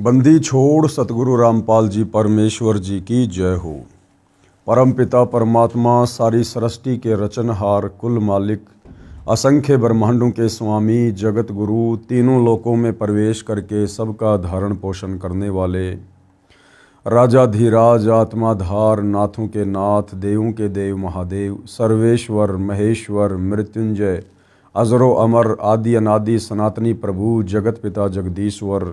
बंदी छोड़ सतगुरु रामपाल जी परमेश्वर जी की जय हो। परम पिता परमात्मा सारी सृष्टि के रचनहार कुल मालिक असंख्य ब्रह्मांडों के स्वामी जगत गुरु तीनों लोकों में प्रवेश करके सबका धारण पोषण करने वाले राजाधिराज आत्माधार नाथों के नाथ देवों के देव महादेव सर्वेश्वर महेश्वर मृत्युंजय अजरो अमर आदि अनादि सनातनी प्रभु जगत पिता जगदीश्वर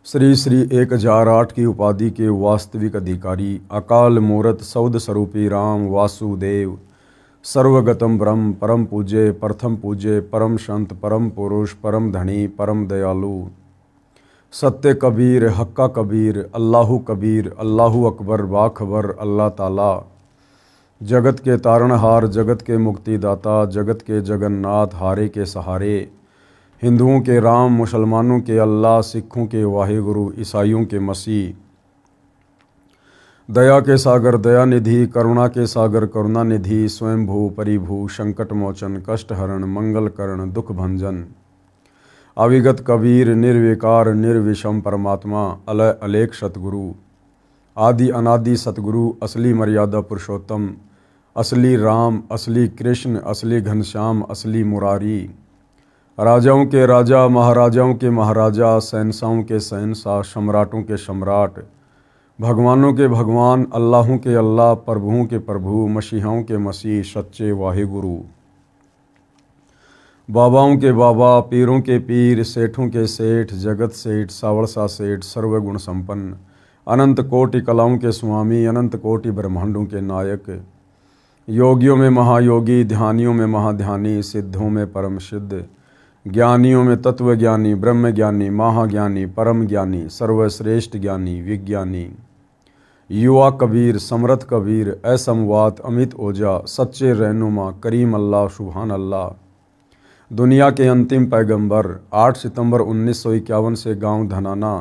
श्री श्री 1008 की उपाधि के वास्तविक अधिकारी अकाल मूरत सौद स्वरूपी राम वासुदेव सर्वगतम ब्रह्म परम पूज्य प्रथम पूज्य परम संत परम पुरुष परम धनी परम दयालु सत्य कबीर हक्का कबीर अल्लाहु अकबर बाखबर अल्लाह ताला जगत के तारणहार जगत के मुक्तिदाता जगत के जगन्नाथ हारे के सहारे हिंदुओं के राम मुसलमानों के अल्लाह सिखों के वाहिगुरु ईसाइयों के मसीह दया के सागर दया निधि करुणा के सागर करुणा निधि स्वयंभू परिभू संकट मोचन कष्ट हरण मंगल करण दुख भंजन अविगत कबीर निर्विकार निर्विषम परमात्मा अलय अलेख सतगुरु आदि अनादि सतगुरु असली मर्यादा पुरुषोत्तम असली राम असली कृष्ण असली घनश्याम असली मुरारी राजाओं के राजा महाराजाओं के महाराजा शहंशाहों के शहंशाह सम्राटों के सम्राट भगवानों के भगवान अल्लाहों के अल्लाह प्रभुओं के प्रभु मसीहाओं के मसीह सच्चे वाहिगुरु बाबाओं के बाबा पीरों के पीर सेठों के सेठ जगत सेठ सावड़सा सेठ सर्वगुण संपन्न अनंत कोटि कलाओं के स्वामी अनंत कोटि ब्रह्मांडों के नायक योगियों में महायोगी ध्यानियों में महाध्यानी सिद्धों में परम सिद्ध ज्ञानियों में तत्वज्ञानी ब्रह्म ज्ञानी महाज्ञानी परम ज्ञानी सर्वश्रेष्ठ ज्ञानी विज्ञानी युवा कबीर समर्थ कबीर असमवात अमित ओझा सच्चे रहनुमा करीम अल्लाह सुभान अल्लाह दुनिया के अंतिम पैगंबर 8 सितंबर 1951 से गांव धनाना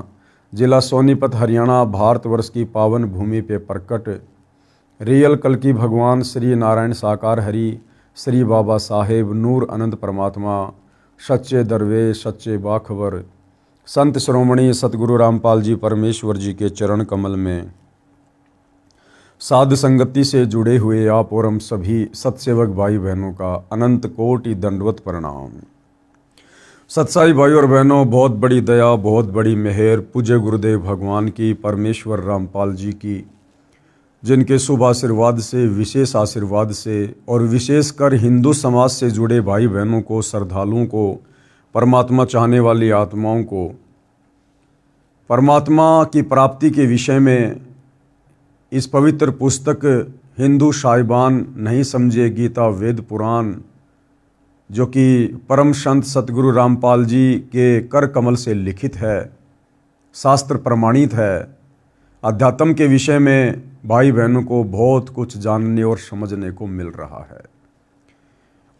जिला सोनीपत हरियाणा भारतवर्ष की पावन भूमि पे प्रकट रियल कल की भगवान श्री नारायण साकार हरि श्री बाबा साहेब नूर अनंत परमात्मा सच्चे दरवेश सच्चे बाखबर संत श्रोमणी सतगुरु रामपाल जी परमेश्वर जी के चरण कमल में साध संगति से जुड़े हुए आप और हम सभी सत्सेवक भाई बहनों का अनंत कोटि दंडवत प्रणाम। सत्साई भाई और बहनों, बहुत बड़ी दया बहुत बड़ी मेहर पूज्य गुरुदेव भगवान की परमेश्वर रामपाल जी की, जिनके शुभ आशीर्वाद से विशेष आशीर्वाद से और विशेषकर हिंदू समाज से जुड़े भाई बहनों को श्रद्धालुओं को परमात्मा चाहने वाली आत्माओं को परमात्मा की प्राप्ति के विषय में इस पवित्र पुस्तक हिंदू साहिबान नहीं समझे गीता वेद पुराण जो कि परम संत सतगुरु रामपाल जी के कर कमल से लिखित है, शास्त्र प्रमाणित है, अध्यात्म के विषय में भाई बहनों को बहुत कुछ जानने और समझने को मिल रहा है।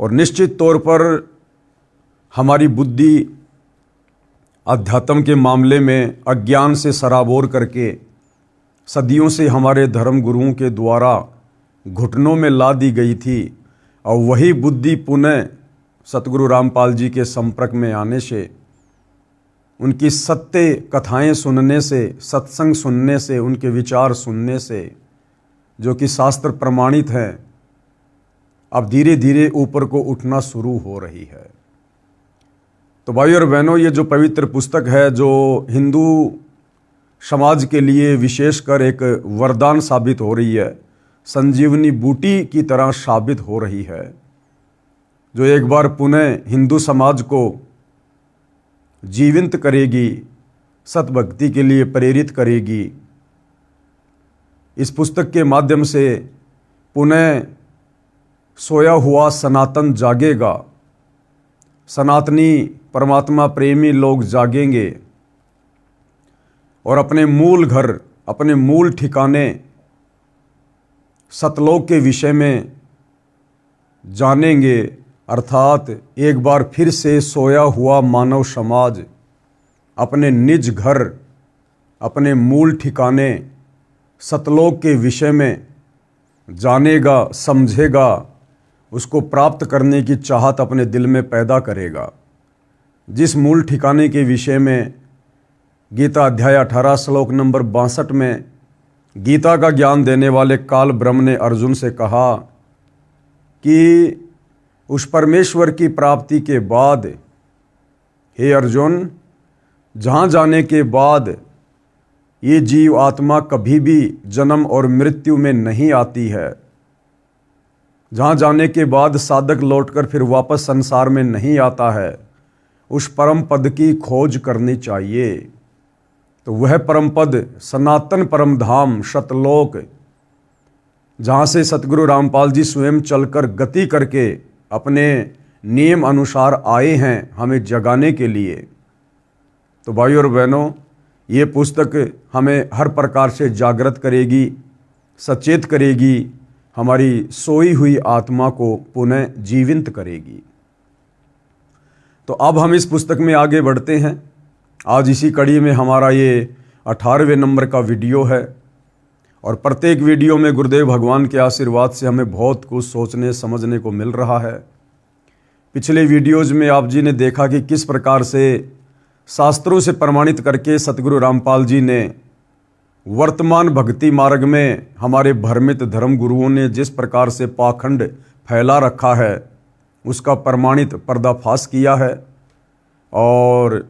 और निश्चित तौर पर हमारी बुद्धि अध्यात्म के मामले में अज्ञान से सराबोर करके सदियों से हमारे धर्म गुरुओं के द्वारा घुटनों में ला दी गई थी और वही बुद्धि पुनः सतगुरु रामपाल जी के संपर्क में आने से उनकी सत्य कथाएं सुनने से सत्संग सुनने से उनके विचार सुनने से जो कि शास्त्र प्रमाणित हैं अब धीरे धीरे ऊपर को उठना शुरू हो रही है। तो भाई और बहनों, ये जो पवित्र पुस्तक है जो हिंदू समाज के लिए विशेषकर एक वरदान साबित हो रही है, संजीवनी बूटी की तरह साबित हो रही है, जो एक बार पुनः हिंदू समाज को जीवित करेगी, सतभक्ति के लिए प्रेरित करेगी। इस पुस्तक के माध्यम से पुनः सोया हुआ सनातन जागेगा, सनातनी परमात्मा प्रेमी लोग जागेंगे और अपने मूल घर अपने मूल ठिकाने सतलोक के विषय में जानेंगे। अर्थात एक बार फिर से सोया हुआ मानव समाज अपने निज घर अपने मूल ठिकाने सतलोक के विषय में जानेगा, समझेगा, उसको प्राप्त करने की चाहत अपने दिल में पैदा करेगा। जिस मूल ठिकाने के विषय में गीता अध्याय 18 श्लोक नंबर 62 में गीता का ज्ञान देने वाले काल ब्रह्म ने अर्जुन से कहा कि उस परमेश्वर की प्राप्ति के बाद, हे अर्जुन, जहाँ जाने के बाद ये जीव आत्मा कभी भी जन्म और मृत्यु में नहीं आती है, जहाँ जाने के बाद साधक लौटकर फिर वापस संसार में नहीं आता है, उस परम पद की खोज करनी चाहिए। तो वह परम पद सनातन परम धाम सतलोक, जहाँ से सतगुरु रामपाल जी स्वयं चलकर गति करके अपने नियम अनुसार आए हैं हमें जगाने के लिए। तो भाइयों और बहनों, ये पुस्तक हमें हर प्रकार से जागृत करेगी, सचेत करेगी, हमारी सोई हुई आत्मा को पुनः जीवित करेगी। तो अब हम इस पुस्तक में आगे बढ़ते हैं। आज इसी कड़ी में हमारा ये 18वें नंबर का वीडियो है और प्रत्येक वीडियो में गुरुदेव भगवान के आशीर्वाद से हमें बहुत कुछ सोचने समझने को मिल रहा है। पिछले वीडियोज़ में आप जी ने देखा कि किस प्रकार से शास्त्रों से प्रमाणित करके सतगुरु रामपाल जी ने वर्तमान भक्ति मार्ग में हमारे भ्रमित धर्म गुरुओं ने जिस प्रकार से पाखंड फैला रखा है उसका प्रमाणित पर्दाफाश किया है। और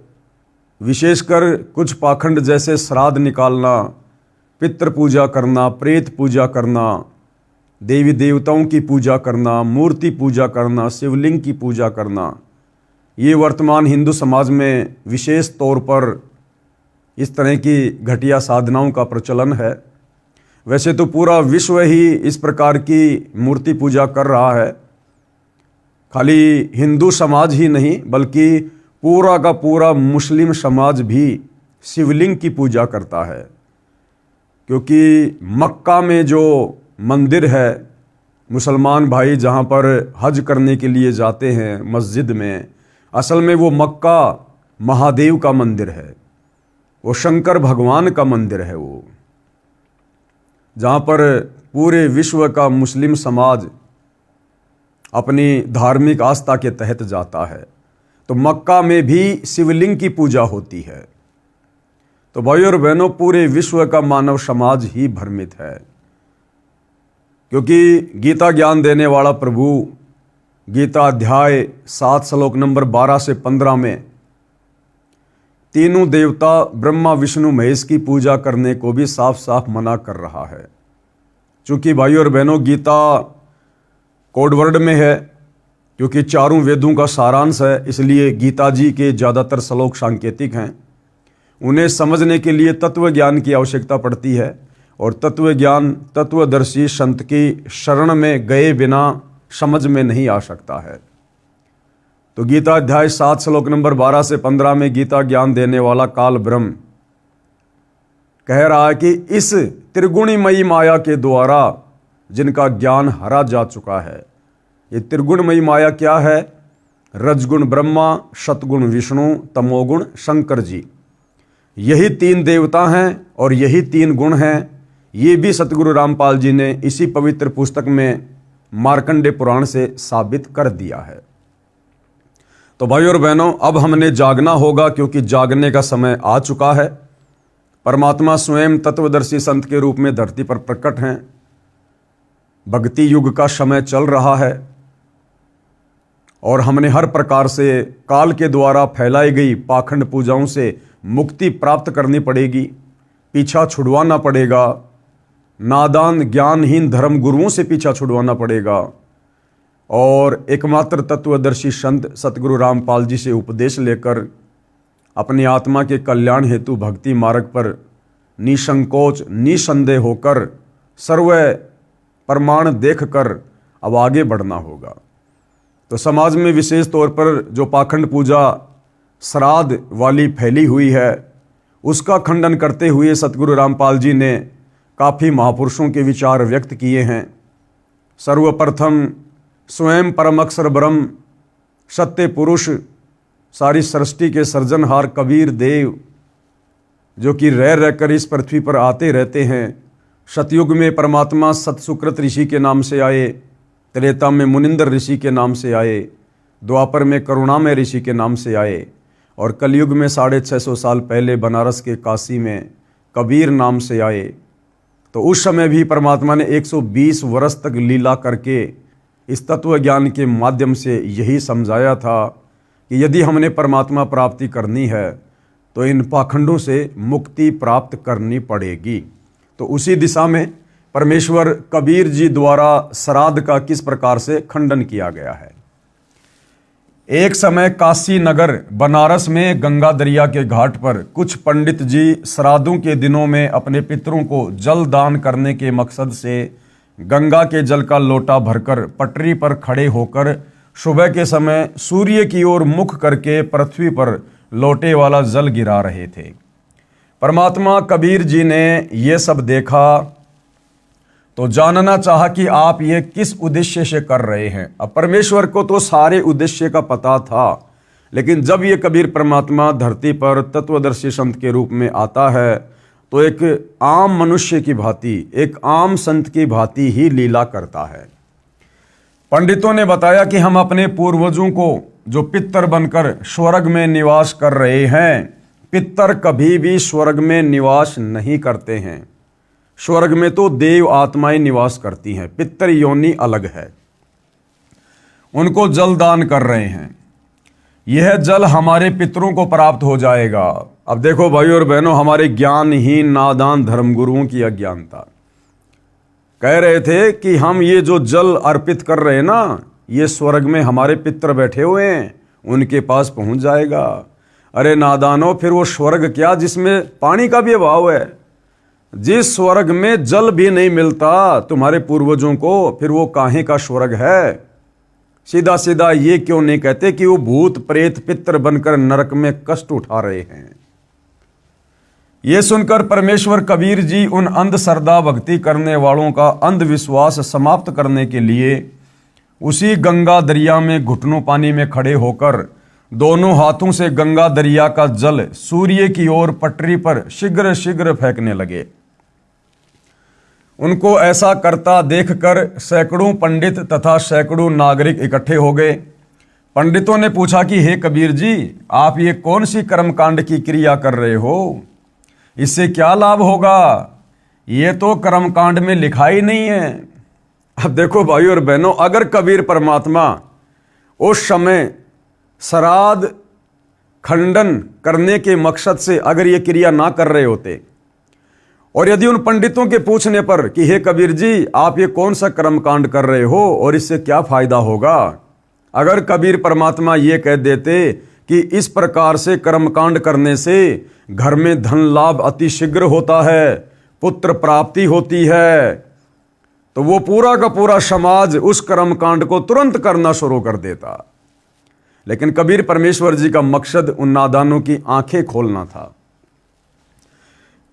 विशेषकर कुछ पाखंड जैसे श्राद्ध निकालना, पितृ पूजा करना, प्रेत पूजा करना, देवी देवताओं की पूजा करना, मूर्ति पूजा करना, शिवलिंग की पूजा करना, ये वर्तमान हिंदू समाज में विशेष तौर पर इस तरह की घटिया साधनाओं का प्रचलन है। वैसे तो पूरा विश्व ही इस प्रकार की मूर्ति पूजा कर रहा है, खाली हिंदू समाज ही नहीं बल्कि पूरा का पूरा मुस्लिम समाज भी शिवलिंग की पूजा करता है। क्योंकि मक्का में जो मंदिर है, मुसलमान भाई जहाँ पर हज करने के लिए जाते हैं मस्जिद में, असल में वो मक्का महादेव का मंदिर है, वो शंकर भगवान का मंदिर है, वो जहाँ पर पूरे विश्व का मुस्लिम समाज अपनी धार्मिक आस्था के तहत जाता है। तो मक्का में भी शिवलिंग की पूजा होती है। तो भाइयों और बहनों, पूरे विश्व का मानव समाज ही भ्रमित है, क्योंकि गीता ज्ञान देने वाला प्रभु गीता अध्याय 7 श्लोक नंबर 12 से 15 में तीनों देवता ब्रह्मा विष्णु महेश की पूजा करने को भी साफ साफ मना कर रहा है। चूंकि भाइयों और बहनों, गीता कोड वर्ड में है, क्योंकि चारों वेदों का सारांश है, इसलिए गीता जी के ज़्यादातर श्लोक सांकेतिक हैं। उन्हें समझने के लिए तत्व ज्ञान की आवश्यकता पड़ती है और तत्व ज्ञान तत्वदर्शी संत की शरण में गए बिना समझ में नहीं आ सकता है। तो गीता अध्याय 7 श्लोक नंबर 12 से 15 में गीता ज्ञान देने वाला काल ब्रह्म कह रहा है कि इस त्रिगुणमयी माया के द्वारा जिनका ज्ञान हरा जा चुका है। ये त्रिगुणमयी माया क्या है? रजगुण ब्रह्मा, सतगुण विष्णु, तमोगुण शंकर जी, यही 3 देवता हैं और यही 3 गुण हैं। ये भी सतगुरु रामपाल जी ने इसी पवित्र पुस्तक में मार्कंडे पुराण से साबित कर दिया है। तो भाइयों और बहनों, अब हमने जागना होगा, क्योंकि जागने का समय आ चुका है। परमात्मा स्वयं तत्वदर्शी संत के रूप में धरती पर प्रकट हैं। भक्ति युग का समय चल रहा है और हमने हर प्रकार से काल के द्वारा फैलाई गई पाखंड पूजाओं से मुक्ति प्राप्त करनी पड़ेगी, पीछा छुड़वाना पड़ेगा, नादान ज्ञानहीन धर्म गुरुओं से पीछा छुड़वाना पड़ेगा और एकमात्र तत्वदर्शी संत सतगुरु रामपाल जी से उपदेश लेकर अपनी आत्मा के कल्याण हेतु भक्ति मार्ग पर निसंकोच निसंदेह होकर सर्व प्रमाण देखकर अब आगे बढ़ना होगा। तो समाज में विशेष तौर पर जो पाखंड पूजा श्राद्ध वाली फैली हुई है, उसका खंडन करते हुए सतगुरु रामपाल जी ने काफ़ी महापुरुषों के विचार व्यक्त किए हैं। सर्वप्रथम स्वयं परम अक्षर ब्रह्म सत्य पुरुष, सारी सृष्टि के सृजनहार कबीर देव, जो कि रह रहकर इस पृथ्वी पर आते रहते हैं। सतयुग में परमात्मा सतसुकृत ऋषि के नाम से आए, त्रेता में मुनिंदर ऋषि के नाम से आए, द्वापर में करुणामय ऋषि के नाम से आए और कलयुग में 650 साल पहले बनारस के काशी में कबीर नाम से आए, तो उस समय भी परमात्मा ने 120 वर्ष तक लीला करके इस तत्व ज्ञान के माध्यम से यही समझाया था कि यदि हमने परमात्मा प्राप्ति करनी है तो इन पाखंडों से मुक्ति प्राप्त करनी पड़ेगी। तो उसी दिशा में परमेश्वर कबीर जी द्वारा श्राद्ध का किस प्रकार से खंडन किया गया है। एक समय काशी नगर बनारस में गंगा दरिया के घाट पर कुछ पंडित जी श्राद्धों के दिनों में अपने पितरों को जल दान करने के मकसद से गंगा के जल का लोटा भरकर पटरी पर खड़े होकर सुबह के समय सूर्य की ओर मुख करके पृथ्वी पर लोटे वाला जल गिरा रहे थे। परमात्मा कबीर जी ने ये सब देखा तो जानना चाहा कि आप ये किस उद्देश्य से कर रहे हैं। अब परमेश्वर को तो सारे उद्देश्य का पता था, लेकिन जब ये कबीर परमात्मा धरती पर तत्वदर्शी संत के रूप में आता है तो एक आम मनुष्य की भांति, एक आम संत की भांति ही लीला करता है। पंडितों ने बताया कि हम अपने पूर्वजों को जो पितर बनकर स्वर्ग में निवास कर रहे हैं, पितर कभी भी स्वर्ग में निवास नहीं करते हैं। स्वर्ग में तो देव आत्माएं निवास करती हैं, पितर योनि अलग है। उनको जल दान कर रहे हैं, यह जल हमारे पितरों को प्राप्त हो जाएगा। अब देखो भाई और बहनों, हमारे ज्ञानहीन नादान धर्मगुरुओं की अज्ञानता। कह रहे थे कि हम ये जो जल अर्पित कर रहे हैं ना, ये स्वर्ग में हमारे पितर बैठे हुए हैं, उनके पास पहुंच जाएगा। अरे नादानो, फिर वो स्वर्ग क्या जिसमें पानी का भी अभाव है, जिस स्वर्ग में जल भी नहीं मिलता तुम्हारे पूर्वजों को, फिर वो काहे का स्वर्ग है। सीधा सीधा ये क्यों नहीं कहते कि वो भूत प्रेत पितर बनकर नरक में कष्ट उठा रहे हैं। ये सुनकर परमेश्वर कबीर जी उन अंधश्रद्धा भक्ति करने वालों का अंधविश्वास समाप्त करने के लिए उसी गंगा दरिया में घुटनों पानी में खड़े होकर दोनों हाथों से गंगा दरिया का जल सूर्य की ओर पटरी पर शीघ्र शीघ्र फेंकने लगे। उनको ऐसा करता देखकर सैकड़ों पंडित तथा सैकड़ों नागरिक इकट्ठे हो गए। पंडितों ने पूछा कि हे कबीर जी, आप ये कौन सी कर्मकांड की क्रिया कर रहे हो, इससे क्या लाभ होगा, ये तो कर्मकांड में लिखा ही नहीं है। अब देखो भाई और बहनों, अगर कबीर परमात्मा उस समय श्राद्ध खंडन करने के मकसद से अगर ये क्रिया ना कर रहे होते, और यदि उन पंडितों के पूछने पर कि हे कबीर जी, आप ये कौन सा कर्मकांड कर रहे हो और इससे क्या फायदा होगा, अगर कबीर परमात्मा ये कह देते कि इस प्रकार से कर्मकांड करने से घर में धन लाभ अति शीघ्र होता है, पुत्र प्राप्ति होती है, तो वो पूरा का पूरा समाज उस कर्मकांड को तुरंत करना शुरू कर देता। लेकिन कबीर परमेश्वर जी का मकसद उन नादानों की आंखें खोलना था।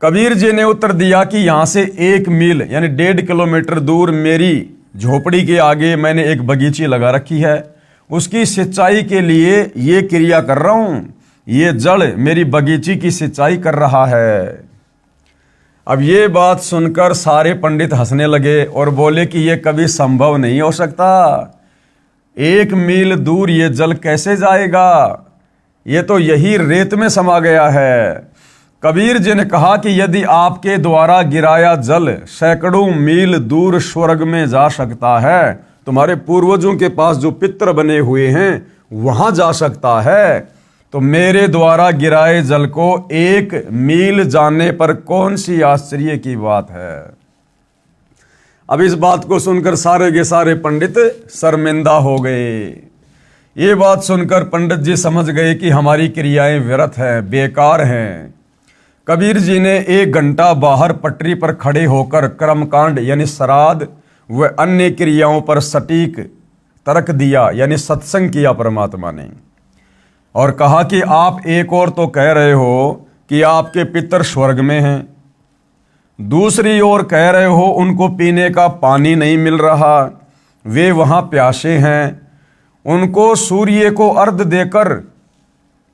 कबीर जी ने उत्तर दिया कि यहां से 1 मील यानी 1.5 किलोमीटर दूर मेरी झोपड़ी के आगे मैंने एक बगीची लगा रखी है, उसकी सिंचाई के लिए ये क्रिया कर रहा हूं। ये जड़ मेरी बगीची की सिंचाई कर रहा है। अब ये बात सुनकर सारे पंडित हंसने लगे और बोले कि ये कभी संभव नहीं हो सकता, 1 मील दूर ये जल कैसे जाएगा, ये तो यही रेत में समा गया है। कबीर जी ने कहा कि यदि आपके द्वारा गिराया जल सैकड़ों मील दूर स्वर्ग में जा सकता है, तुम्हारे पूर्वजों के पास जो पितर बने हुए हैं वहां जा सकता है, तो मेरे द्वारा गिराए जल को 1 मील जाने पर कौन सी आश्चर्य की बात है। अब इस बात को सुनकर सारे के सारे पंडित शर्मिंदा हो गए। ये बात सुनकर पंडित जी समझ गए कि हमारी क्रियाएं व्यर्थ हैं, बेकार हैं। कबीर जी ने 1 घंटा बाहर पटरी पर खड़े होकर कर्मकांड यानी श्राद्ध व अन्य क्रियाओं पर सटीक तर्क दिया, यानी सत्संग किया परमात्मा ने, और कहा कि आप एक और तो कह रहे हो कि आपके पितर स्वर्ग में हैं, दूसरी ओर कह रहे हो उनको पीने का पानी नहीं मिल रहा, वे वहां प्यासे हैं, उनको सूर्य को अर्घ देकर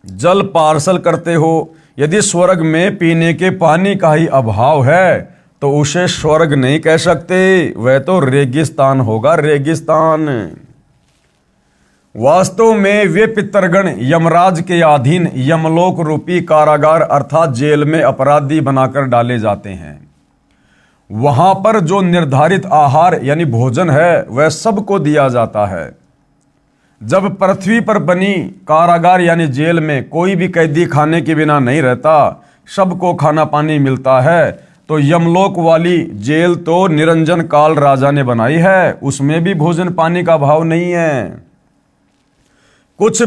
जल पार्सल करते हो। यदि स्वर्ग में पीने के पानी का ही अभाव है तो उसे स्वर्ग नहीं कह सकते, वह तो रेगिस्तान होगा, रेगिस्तान। वास्तव में वे पितरगण यमराज के अधीन यमलोक रूपी कारागार अर्थात जेल में अपराधी बनाकर डाले जाते हैं। वहां पर जो निर्धारित आहार यानी भोजन है वह सबको दिया जाता है। जब पृथ्वी पर बनी कारागार यानी जेल में कोई भी कैदी खाने के बिना नहीं रहता, सबको खाना पानी मिलता है, तो यमलोक वाली जेल तो निरंजन काल राजा ने बनाई है, उसमें भी भोजन पानी का अभाव नहीं है। कुछ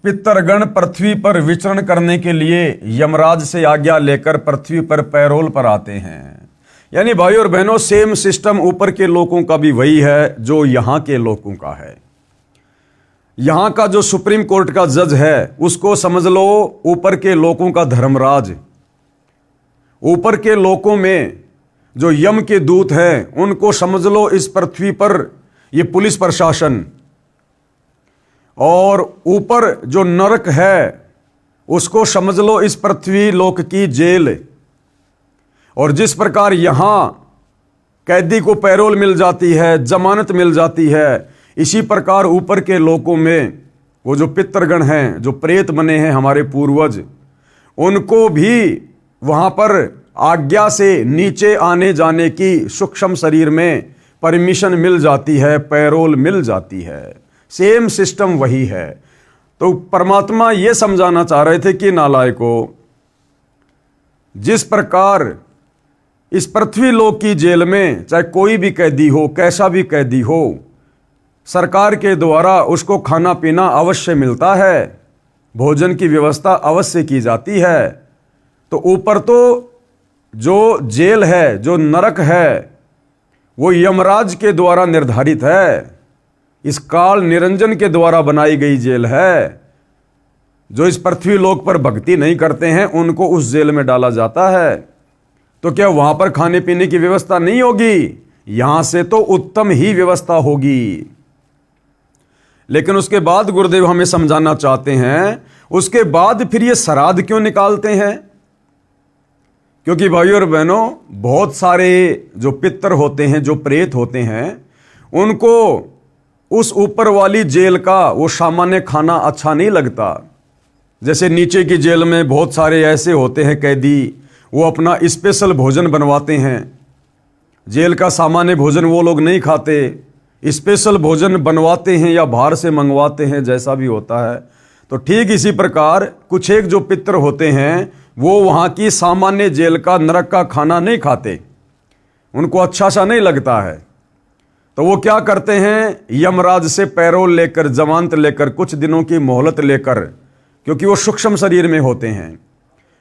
पितरगण पृथ्वी पर विचरण करने के लिए यमराज से आज्ञा लेकर पृथ्वी पर पैरोल पर आते हैं। यानी भाई और बहनों, सेम सिस्टम ऊपर के लोगों का भी वही है जो यहां के लोगों का है। यहां का जो सुप्रीम कोर्ट का जज है उसको समझ लो ऊपर के लोगों का धर्मराज। ऊपर के लोगों में जो यम के दूत हैं उनको समझ लो इस पृथ्वी पर ये पुलिस प्रशासन, और ऊपर जो नरक है उसको समझ लो इस पृथ्वी लोक की जेल। और जिस प्रकार यहां कैदी को पैरोल मिल जाती है, जमानत मिल जाती है, इसी प्रकार ऊपर के लोकों में वो जो पितरगण हैं, जो प्रेत बने हैं हमारे पूर्वज, उनको भी वहां पर आज्ञा से नीचे आने जाने की सूक्ष्म शरीर में परमिशन मिल जाती है, पैरोल मिल जाती है। सेम सिस्टम वही है। तो परमात्मा ये समझाना चाह रहे थे कि नालायकों, जिस प्रकार इस पृथ्वी लोक की जेल में चाहे कोई भी कैदी हो, कैसा भी कैदी हो, सरकार के द्वारा उसको खाना पीना अवश्य मिलता है, भोजन की व्यवस्था अवश्य की जाती है, तो ऊपर तो जो जेल है, जो नरक है, वो यमराज के द्वारा निर्धारित है, इस काल निरंजन के द्वारा बनाई गई जेल है। जो इस पृथ्वी लोक पर भक्ति नहीं करते हैं उनको उस जेल में डाला जाता है। तो क्या वहां पर खाने पीने की व्यवस्था नहीं होगी? यहां से तो उत्तम ही व्यवस्था होगी। लेकिन उसके बाद गुरुदेव हमें समझाना चाहते हैं, उसके बाद फिर ये श्राद्ध क्यों निकालते हैं? क्योंकि भाइयों और बहनों, बहुत सारे जो पितर होते हैं, जो प्रेत होते हैं, उनको उस ऊपर वाली जेल का वो सामान्य खाना अच्छा नहीं लगता। जैसे नीचे की जेल में बहुत सारे ऐसे होते हैं कैदी, वो अपना स्पेशल भोजन बनवाते हैं। जेल का सामान्य भोजन वो लोग नहीं खाते, स्पेशल भोजन बनवाते हैं या बाहर से मंगवाते हैं, जैसा भी होता है। तो ठीक इसी प्रकार कुछ एक जो पितर होते हैं वो वहाँ की सामान्य जेल का, नरक का खाना नहीं खाते, उनको अच्छा सा नहीं लगता है। तो वो क्या करते हैं, यमराज से पैरोल लेकर, जमानत लेकर, कुछ दिनों की मोहलत लेकर, क्योंकि वो सूक्ष्म शरीर में होते हैं,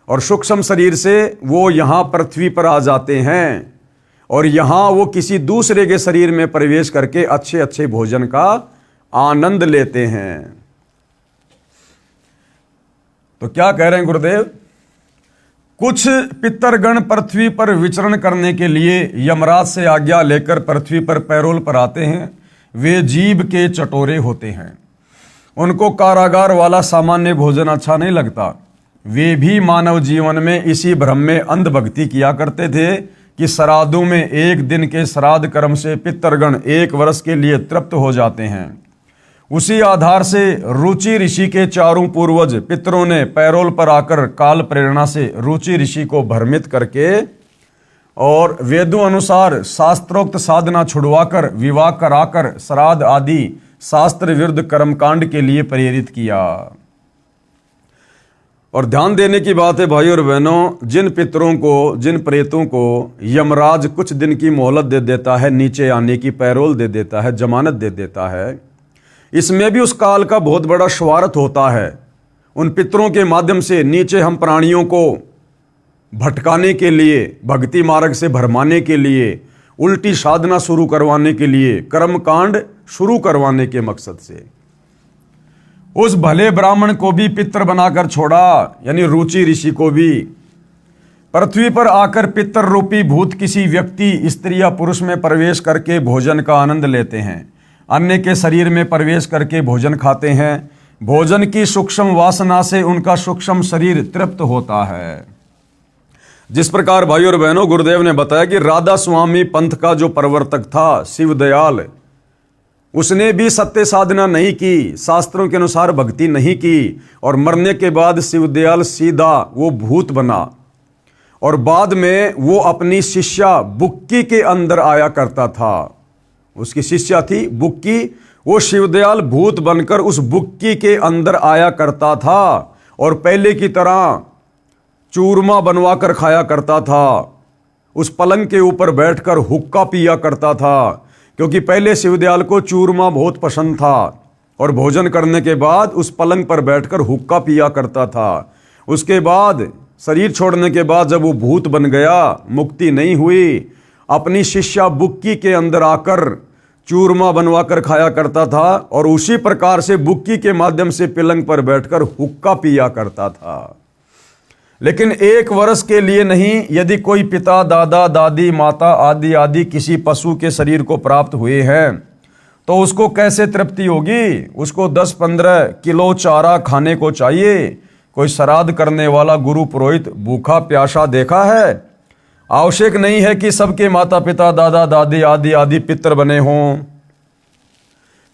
और सूक्ष्म शरीर से वो यहाँ पृथ्वी पर आ जाते हैं, और यहाँ वो किसी दूसरे के शरीर में प्रवेश करके अच्छे अच्छे भोजन का आनंद लेते हैं। तो क्या कह रहे हैं गुरुदेव? कुछ पितरगण पृथ्वी पर विचरण करने के लिए यमराज से आज्ञा लेकर पृथ्वी पर पैरोल पर आते हैं। वे जीभ के चटोरे होते हैं, उनको कारागार वाला सामान्य भोजन अच्छा नहीं लगता। वे भी मानव जीवन में इसी भ्रम में अंधभक्ति किया करते थे कि श्राद्धों में एक दिन के श्राद्ध कर्म से पितरगण 1 वर्ष के लिए तृप्त हो जाते हैं। उसी आधार से रुचि ऋषि के चारों पूर्वज पितरों ने पैरोल पर आकर काल प्रेरणा से रुचि ऋषि को भ्रमित करके और वेदों अनुसार शास्त्रोक्त साधना छुड़वाकर, विवाह कराकर श्राद्ध आदि शास्त्र विरुद्ध कर्मकांड के लिए प्रेरित किया। और ध्यान देने की बात है भाई और बहनों, जिन पितरों को, जिन प्रेतों को यमराज कुछ दिन की मोहलत दे देता है, नीचे आने की पैरोल दे देता है, जमानत दे देता है, इसमें भी उस काल का बहुत बड़ा स्वार्थ होता है। उन पितरों के माध्यम से नीचे हम प्राणियों को भटकाने के लिए, भक्ति मार्ग से भरमाने के लिए, उल्टी साधना शुरू करवाने के लिए, कर्मकांड शुरू करवाने के मकसद से उस भले ब्राह्मण को भी पितर बनाकर छोड़ा, यानी रुचि ऋषि को भी। पृथ्वी पर आकर पितर रूपी भूत किसी व्यक्ति, स्त्री या पुरुष में प्रवेश करके भोजन का आनंद लेते हैं, अन्य के शरीर में प्रवेश करके भोजन खाते हैं। भोजन की सूक्ष्म वासना से उनका सूक्ष्म शरीर तृप्त होता है। जिस प्रकार भाई और बहनों गुरुदेव ने बताया कि राधा स्वामी पंथ का जो प्रवर्तक था शिवदयाल, उसने भी सत्य साधना नहीं की, शास्त्रों के अनुसार भक्ति नहीं की, और मरने के बाद शिवदयाल सीधा वो भूत बना। और बाद में वो अपनी शिष्या बुक्की के अंदर आया करता था। उसकी शिष्या थी बुक्की, वो शिवदयाल भूत बनकर उस बुक्की के अंदर आया करता था और पहले की तरह चूरमा बनवा कर खाया करता था। उस पलंग के ऊपर बैठकर हुक्का पिया करता था, क्योंकि पहले शिवदयाल को चूरमा बहुत पसंद था और भोजन करने के बाद उस पलंग पर बैठकर हुक्का पिया करता था। उसके बाद शरीर छोड़ने के बाद जब वो भूत बन गया, मुक्ति नहीं हुई, अपनी शिष्या बुक्की के अंदर आकर चूरमा बनवा कर खाया करता था और उसी प्रकार से बुक्की के माध्यम से पलंग पर बैठकर हुक्का पिया करता था। लेकिन 1 वर्ष के लिए नहीं, यदि कोई पिता, दादा, दादी, माता आदि आदि किसी पशु के शरीर को प्राप्त हुए हैं तो उसको कैसे तृप्ति होगी? उसको 10-15 किलो चारा खाने को चाहिए। कोई श्राद्ध करने वाला गुरु पुरोहित भूखा प्यासा देखा है? आवश्यक नहीं है कि सबके माता पिता, दादा दादी आदि आदि पितर बने हों।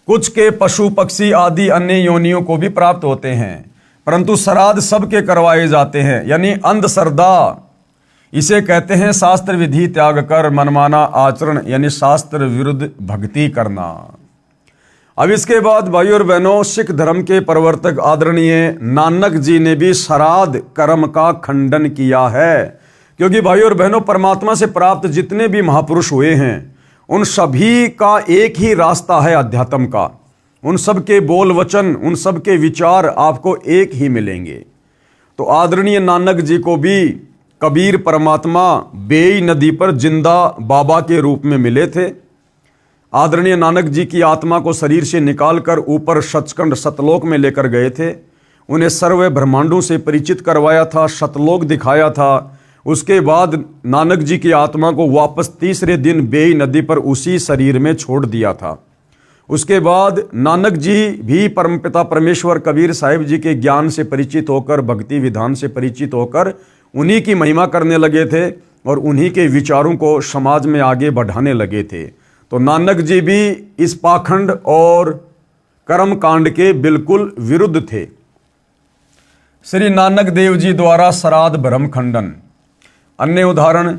कुछ के पशु पक्षी आदि अन्य योनियों को भी प्राप्त होते हैं, परंतु श्राद्ध सबके करवाए जाते हैं, यानी अंधश्रद्धा। इसे कहते हैं शास्त्र विधि त्याग कर मनमाना आचरण, यानी शास्त्र विरुद्ध भक्ति करना। अब इसके बाद भाइयों और बहनों, सिख धर्म के प्रवर्तक आदरणीय नानक जी ने भी श्राद्ध कर्म का खंडन किया है। क्योंकि भाइयों और बहनों, परमात्मा से प्राप्त जितने भी महापुरुष हुए हैं उन सभी का एक ही रास्ता है अध्यात्म का। उन सब के बोल वचन, उन सब के विचार आपको एक ही मिलेंगे। तो आदरणीय नानक जी को भी कबीर परमात्मा बेई नदी पर जिंदा बाबा के रूप में मिले थे। आदरणीय नानक जी की आत्मा को शरीर से निकालकर ऊपर सचखंड सतलोक में लेकर गए थे। उन्हें सर्व ब्रह्मांडों से परिचित करवाया था, सतलोक दिखाया था। उसके बाद नानक जी की आत्मा को वापस तीसरे दिन बेई नदी पर उसी शरीर में छोड़ दिया था। उसके बाद नानक जी भी परमपिता परमेश्वर कबीर साहिब जी के ज्ञान से परिचित होकर, भक्ति विधान से परिचित होकर उन्हीं की महिमा करने लगे थे और उन्हीं के विचारों को समाज में आगे बढ़ाने लगे थे। तो नानक जी भी इस पाखंड और कर्म कांड के बिल्कुल विरुद्ध थे। श्री नानक देव जी द्वारा श्राद्ध भ्रम खंडन। अन्य उदाहरण,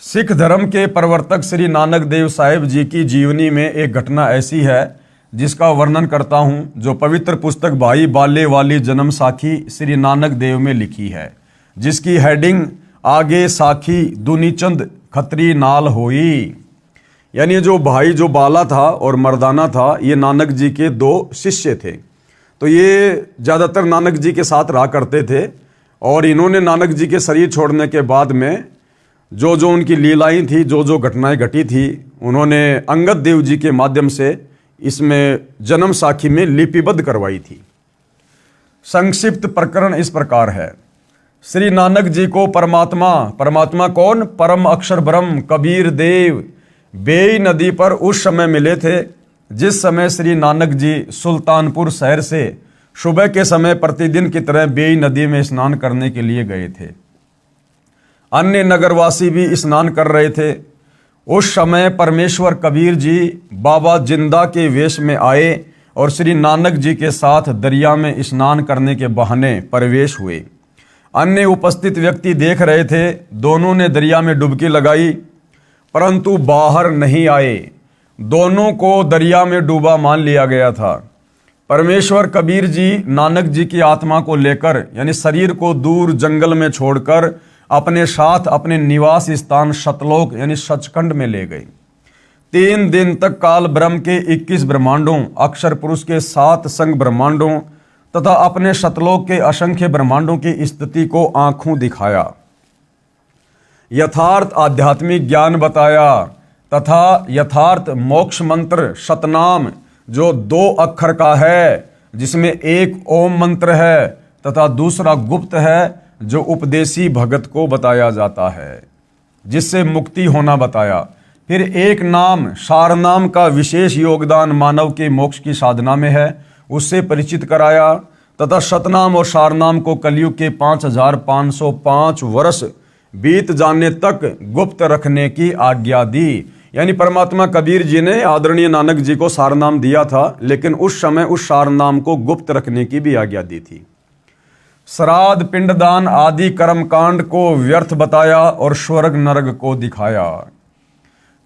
सिख धर्म के प्रवर्तक श्री नानक देव साहिब जी की जीवनी में एक घटना ऐसी है जिसका वर्णन करता हूं, जो पवित्र पुस्तक भाई बाले वाली जन्म साखी श्री नानक देव में लिखी है, जिसकी हेडिंग आगे साखी दुनीचंद खत्री नाल होई। यानी जो भाई जो बाला था और मर्दाना था, ये नानक जी के 2 शिष्य थे। तो ये ज़्यादातर नानक जी के साथ रहा करते थे और इन्होंने नानक जी के शरीर छोड़ने के बाद में जो जो उनकी लीलाएं थी, जो जो घटनाएं घटी थी, उन्होंने अंगद देव जी के माध्यम से इसमें जन्म साखी में लिपिबद्ध करवाई थी। संक्षिप्त प्रकरण इस प्रकार है। श्री नानक जी को परमात्मा कौन? परम अक्षर ब्रह्म कबीर देव बेई नदी पर उस समय मिले थे जिस समय श्री नानक जी सुल्तानपुर शहर से सुबह के समय प्रतिदिन की तरह बेई नदी में स्नान करने के लिए गए थे। अन्य नगरवासी भी स्नान कर रहे थे। उस समय परमेश्वर कबीर जी बाबा जिंदा के वेश में आए और श्री नानक जी के साथ दरिया में स्नान करने के बहाने प्रवेश हुए। अन्य उपस्थित व्यक्ति देख रहे थे। दोनों ने दरिया में डुबकी लगाई परंतु बाहर नहीं आए। दोनों को दरिया में डूबा मान लिया गया था। परमेश्वर कबीर जी नानक जी की आत्मा को लेकर, यानी शरीर को दूर जंगल में छोड़कर अपने साथ अपने निवास स्थान सतलोक यानी सचखंड में ले गए। 3 दिन तक काल ब्रह्म के 21 ब्रह्मांडों, अक्षर पुरुष के 7 संग ब्रह्मांडों तथा अपने सतलोक के असंख्य ब्रह्मांडों की स्थिति को आंखों दिखाया, यथार्थ आध्यात्मिक ज्ञान बताया तथा यथार्थ मोक्ष मंत्र सतनाम जो 2 अक्षर का है, जिसमें एक ओम मंत्र है तथा दूसरा गुप्त है जो उपदेशी भगत को बताया जाता है, जिससे मुक्ति होना बताया। फिर एक नाम सारनाम का विशेष योगदान मानव के मोक्ष की साधना में है, उससे परिचित कराया तथा सतनाम और सारनाम को कलयुग के 5505 वर्ष बीत जाने तक गुप्त रखने की आज्ञा दी। यानी परमात्मा कबीर जी ने आदरणीय नानक जी को सारनाम दिया था, लेकिन उस समय उस सारनाम को गुप्त रखने की भी आज्ञा दी थी। श्राद्ध पिंडदान आदि कर्मकांड को व्यर्थ बताया और स्वर्ग नरक को दिखाया।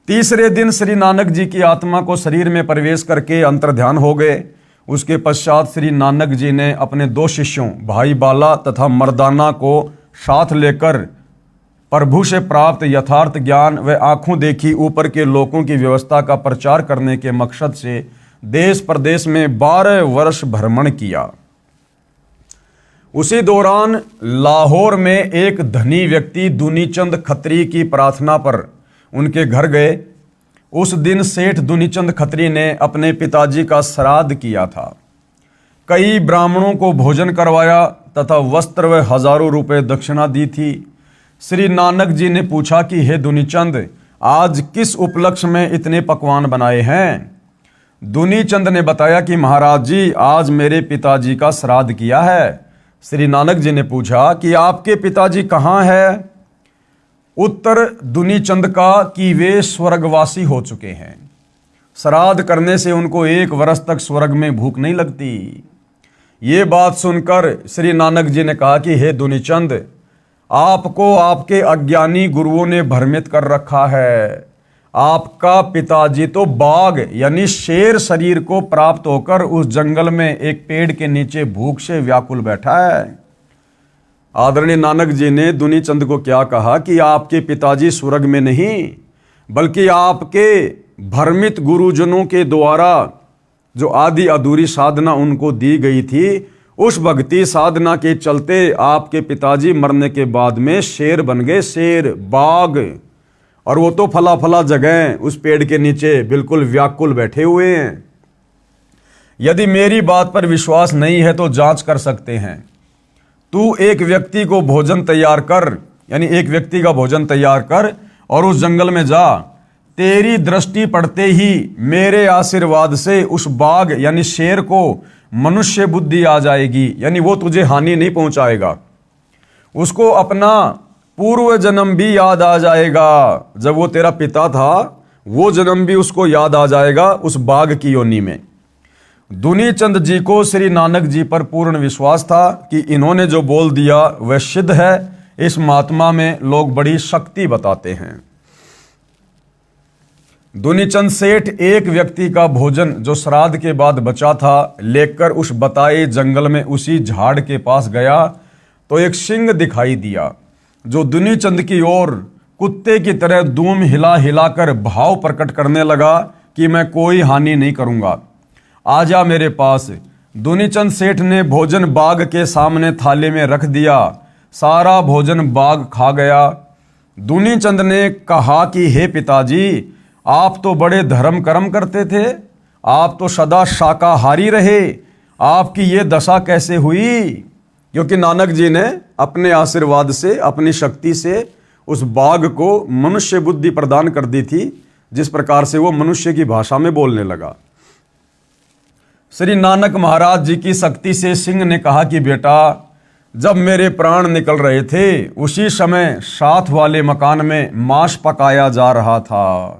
तीसरे दिन श्री नानक जी की आत्मा को शरीर में प्रवेश करके अंतर्ध्यान हो गए। उसके पश्चात श्री नानक जी ने अपने 2 शिष्यों भाई बाला तथा मर्दाना को साथ लेकर प्रभु से प्राप्त यथार्थ ज्ञान व आंखों देखी ऊपर के लोकों की व्यवस्था का प्रचार करने के मकसद से देश प्रदेश में 12 वर्ष भ्रमण किया। उसी दौरान लाहौर में एक धनी व्यक्ति दुनीचंद खत्री की प्रार्थना पर उनके घर गए। उस दिन सेठ दुनीचंद खत्री ने अपने पिताजी का श्राद्ध किया था। कई ब्राह्मणों को भोजन करवाया तथा वस्त्र व हजारों रुपए दक्षिणा दी थी। श्री नानक जी ने पूछा कि हे दुनीचंद, आज किस उपलक्ष्य में इतने पकवान बनाए हैं? दुनीचंद ने बताया कि महाराज जी, आज मेरे पिताजी का श्राद्ध किया है। श्री नानक जी ने पूछा कि आपके पिताजी कहाँ है? उत्तर दुनीचंद का कि वे स्वर्गवासी हो चुके हैं। श्राद्ध करने से उनको 1 वर्ष तक स्वर्ग में भूख नहीं लगती। ये बात सुनकर श्री नानक जी ने कहा कि हे दुनीचंद, आपको आपके अज्ञानी गुरुओं ने भ्रमित कर रखा है। आपका पिताजी तो बाघ यानी शेर शरीर को प्राप्त होकर उस जंगल में एक पेड़ के नीचे भूख से व्याकुल बैठा है। आदरणीय नानक जी ने दुनीचंद को क्या कहा कि आपके पिताजी स्वर्ग में नहीं, बल्कि आपके भ्रमित गुरुजनों के द्वारा जो आदि अधूरी साधना उनको दी गई थी, उस भक्ति साधना के चलते आपके पिताजी मरने के बाद में शेर बन गए, शेर, बाघ। और वो तो फला फला जगह उस पेड़ के नीचे बिल्कुल व्याकुल बैठे हुए हैं। यदि मेरी बात पर विश्वास नहीं है तो जांच कर सकते हैं। तू एक व्यक्ति को भोजन तैयार कर, यानी एक व्यक्ति का भोजन तैयार कर और उस जंगल में जा। तेरी दृष्टि पड़ते ही मेरे आशीर्वाद से उस बाघ यानी शेर को मनुष्य बुद्धि आ जाएगी, यानी वो तुझे हानि नहीं पहुंचाएगा। उसको अपना पूर्व जन्म भी याद आ जाएगा। जब वो तेरा पिता था, वो जन्म भी उसको याद आ जाएगा उस बाघ की योनि में। दुनीचंद जी को श्री नानक जी पर पूर्ण विश्वास था कि इन्होंने जो बोल दिया वह सिद्ध है। इस महात्मा में लोग बड़ी शक्ति बताते हैं। दुनीचंद सेठ एक व्यक्ति का भोजन जो श्राद्ध के बाद बचा था लेकर उस बताए जंगल में उसी झाड़ के पास गया तो एक सिंह दिखाई दिया जो दुनीचंद की ओर कुत्ते की तरह दूम हिला हिलाकर भाव प्रकट करने लगा कि मैं कोई हानि नहीं करूंगा, आजा मेरे पास। दुनीचंद सेठ ने भोजन बाघ के सामने थाले में रख दिया। सारा भोजन बाघ खा गया। दुनीचंद ने कहा कि हे पिताजी, आप तो बड़े धर्म कर्म करते थे, आप तो सदा शाकाहारी रहे, आपकी ये दशा कैसे हुई? क्योंकि नानक जी ने अपने आशीर्वाद से, अपनी शक्ति से उस बाघ को मनुष्य बुद्धि प्रदान कर दी थी, जिस प्रकार से वो मनुष्य की भाषा में बोलने लगा। श्री नानक महाराज जी की शक्ति से सिंह ने कहा कि बेटा, जब मेरे प्राण निकल रहे थे उसी समय साथ वाले मकान में मांस पकाया जा रहा था।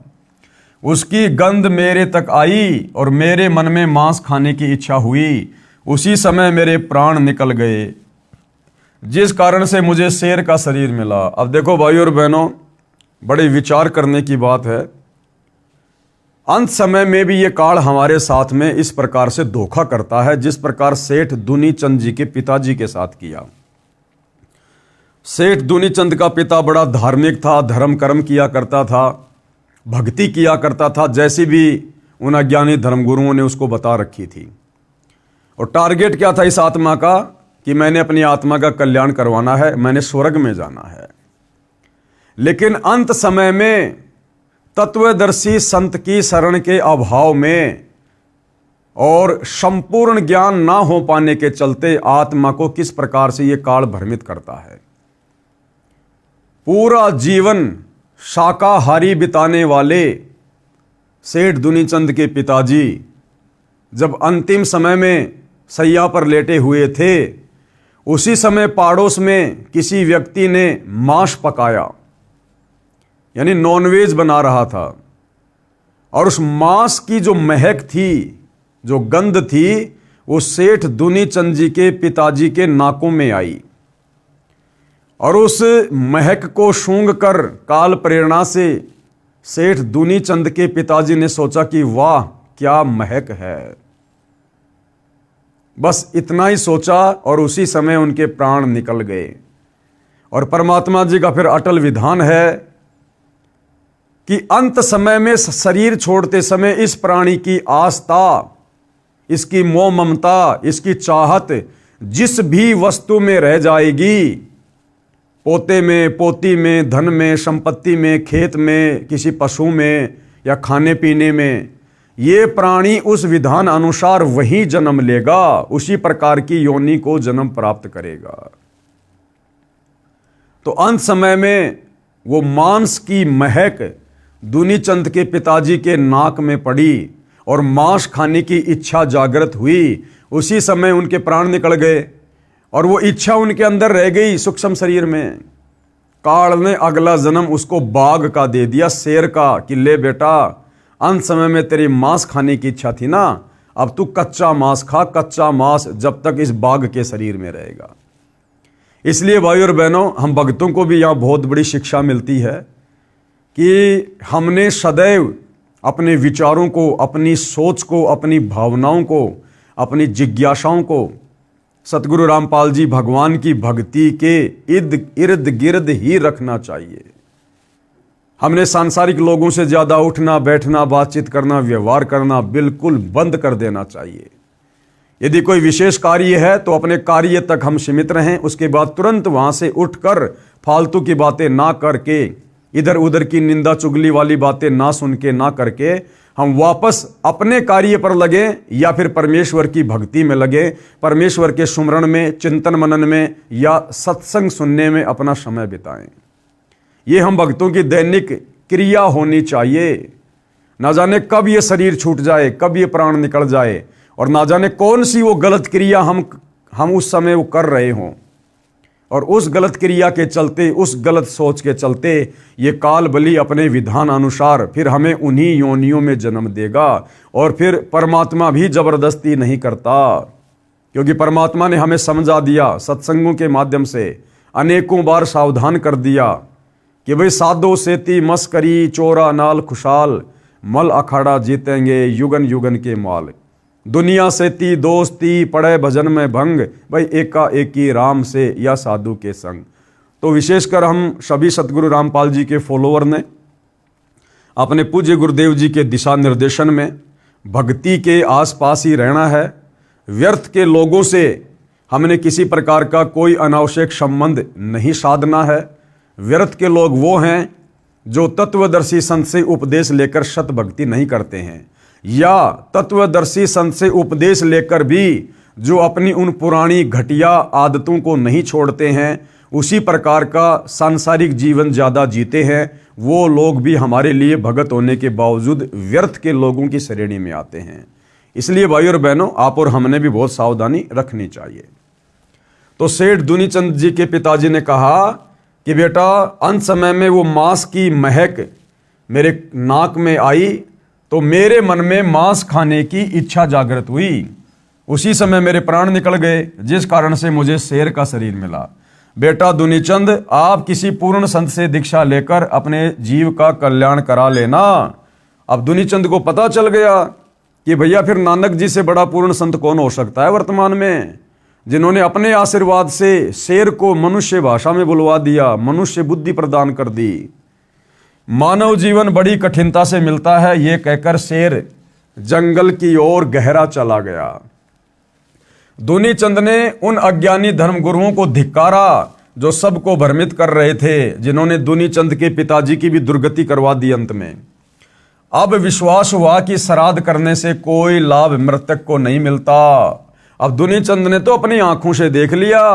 उसकी गंध मेरे तक आई और मेरे मन में मांस खाने की इच्छा हुई। उसी समय मेरे प्राण निकल गए, जिस कारण से मुझे शेर का शरीर मिला। अब देखो भाई और बहनों, बड़े विचार करने की बात है। अंत समय में भी ये काल हमारे साथ में इस प्रकार से धोखा करता है, जिस प्रकार सेठ दुनीचंद जी के पिताजी के साथ किया। सेठ दुनीचंद का पिता बड़ा धार्मिक था, धर्म कर्म किया करता था, भक्ति किया करता था, जैसी भी उन अज्ञानी धर्मगुरुओं ने उसको बता रखी थी। और टारगेट क्या था इस आत्मा का कि मैंने अपनी आत्मा का कल्याण करवाना है, मैंने स्वर्ग में जाना है। लेकिन अंत समय में तत्वदर्शी संत की शरण के अभाव में और संपूर्ण ज्ञान ना हो पाने के चलते आत्मा को किस प्रकार से यह काल भ्रमित करता है। पूरा जीवन शाकाहारी बिताने वाले सेठ दुनीचंद के पिताजी जब अंतिम समय में सैया पर लेटे हुए थे, उसी समय पाड़ोस में किसी व्यक्ति ने मांस पकाया, यानी नॉनवेज बना रहा था। और उस मांस की जो महक थी, जो गंध थी, वो सेठ दुनीचंद जी के पिताजी के नाकों में आई। और उस महक को सूंघ कर काल प्रेरणा से सेठ दुनीचंद के पिताजी ने सोचा कि वाह क्या महक है। बस इतना ही सोचा और उसी समय उनके प्राण निकल गए। और परमात्मा जी का फिर अटल विधान है कि अंत समय में शरीर छोड़ते समय इस प्राणी की आस्था, इसकी मोह ममता, इसकी चाहत जिस भी वस्तु में रह जाएगी, पोते में, पोती में, धन में, संपत्ति में, खेत में, किसी पशु में या खाने पीने में, ये प्राणी उस विधान अनुसार वही जन्म लेगा, उसी प्रकार की योनि को जन्म प्राप्त करेगा। तो अंत समय में वो मांस की महक दुनीचंद के पिताजी के नाक में पड़ी और मांस खाने की इच्छा जागृत हुई। उसी समय उनके प्राण निकल गए और वो इच्छा उनके अंदर रह गई सूक्ष्म शरीर में। काल ने अगला जन्म उसको बाघ का दे दिया, शेर का, कि ले बेटा, अंत समय में तेरी मांस खाने की इच्छा थी ना, अब तू कच्चा मांस खा, कच्चा मांस जब तक इस बाघ के शरीर में रहेगा। इसलिए भाई और बहनों, हम भक्तों को भी यहाँ बहुत बड़ी शिक्षा मिलती है कि हमने सदैव अपने विचारों को, अपनी सोच को, अपनी भावनाओं को, अपनी जिज्ञासाओं को सतगुरु रामपाल जी भगवान की भक्ति के इर्द गिर्द ही रखना चाहिए। हमने सांसारिक लोगों से ज़्यादा उठना, बैठना, बातचीत करना, व्यवहार करना बिल्कुल बंद कर देना चाहिए। यदि कोई विशेष कार्य है तो अपने कार्य तक हम सीमित रहें, उसके बाद तुरंत वहाँ से उठकर फालतू की बातें ना करके, इधर उधर की निंदा चुगली वाली बातें ना सुन के, ना करके हम वापस अपने कार्य पर लगे या फिर परमेश्वर की भक्ति में लगे, परमेश्वर के सुमरण में, चिंतन मनन में या सत्संग सुनने में अपना समय बिताएं। ये हम भक्तों की दैनिक क्रिया होनी चाहिए। ना जाने कब ये शरीर छूट जाए, कब ये प्राण निकल जाए, और ना जाने कौन सी वो गलत क्रिया हम उस समय वो कर रहे हों, और उस गलत क्रिया के चलते, उस गलत सोच के चलते ये काल बलि अपने विधान अनुसार फिर हमें उन्हीं योनियों में जन्म देगा। और फिर परमात्मा भी जबरदस्ती नहीं करता, क्योंकि परमात्मा ने हमें समझा दिया, सत्संगों के माध्यम से अनेकों बार सावधान कर दिया कि भाई साधो सेती मस्करी चोरा नाल खुशाल, मल अखाड़ा जीतेंगे युगन युगन के माल। दुनिया से ती दोस्ती पड़े भजन में भंग, भाई एका एकी राम से या साधु के संग। तो विशेषकर हम सभी सतगुरु रामपाल जी के फॉलोअर ने अपने पूज्य गुरुदेव जी के दिशा निर्देशन में भक्ति के आसपास ही रहना है। व्यर्थ के लोगों से हमने किसी प्रकार का कोई अनावश्यक संबंध नहीं साधना है। व्यर्थ के लोग वो हैं जो तत्वदर्शी संत से उपदेश लेकर सत भक्ति नहीं करते हैं, या तत्वदर्शी संत से उपदेश लेकर भी जो अपनी उन पुरानी घटिया आदतों को नहीं छोड़ते हैं, उसी प्रकार का सांसारिक जीवन ज़्यादा जीते हैं, वो लोग भी हमारे लिए भगत होने के बावजूद व्यर्थ के लोगों की श्रेणी में आते हैं। इसलिए भाई और बहनों, आप और हमने भी बहुत सावधानी रखनी चाहिए। तो सेठ दुनीचंद जी के पिताजी ने कहा कि बेटा, अंत समय में वो मांस की महक मेरे नाक में आई तो मेरे मन में मांस खाने की इच्छा जागृत हुई। उसी समय मेरे प्राण निकल गए, जिस कारण से मुझे शेर का शरीर मिला। बेटा दुनीचंद, आप किसी पूर्ण संत से दीक्षा लेकर अपने जीव का कल्याण करा लेना। अब दुनीचंद को पता चल गया कि भैया फिर नानक जी से बड़ा पूर्ण संत कौन हो सकता है वर्तमान में, जिन्होंने अपने आशीर्वाद से शेर को मनुष्य भाषा में बुलवा दिया, मनुष्य बुद्धि प्रदान कर दी। मानव जीवन बड़ी कठिनता से मिलता है, ये कहकर शेर जंगल की ओर गहरा चला गया। दुनीचंद ने उन अज्ञानी धर्मगुरुओं को धिक्कारा जो सबको भ्रमित कर रहे थे, जिन्होंने दुनीचंद के पिताजी की भी दुर्गति करवा दी। अंत में अब विश्वास हुआ कि श्राद्ध करने से कोई लाभ मृतक को नहीं मिलता। अब दुनीचंद ने तो अपनी आंखों से देख लिया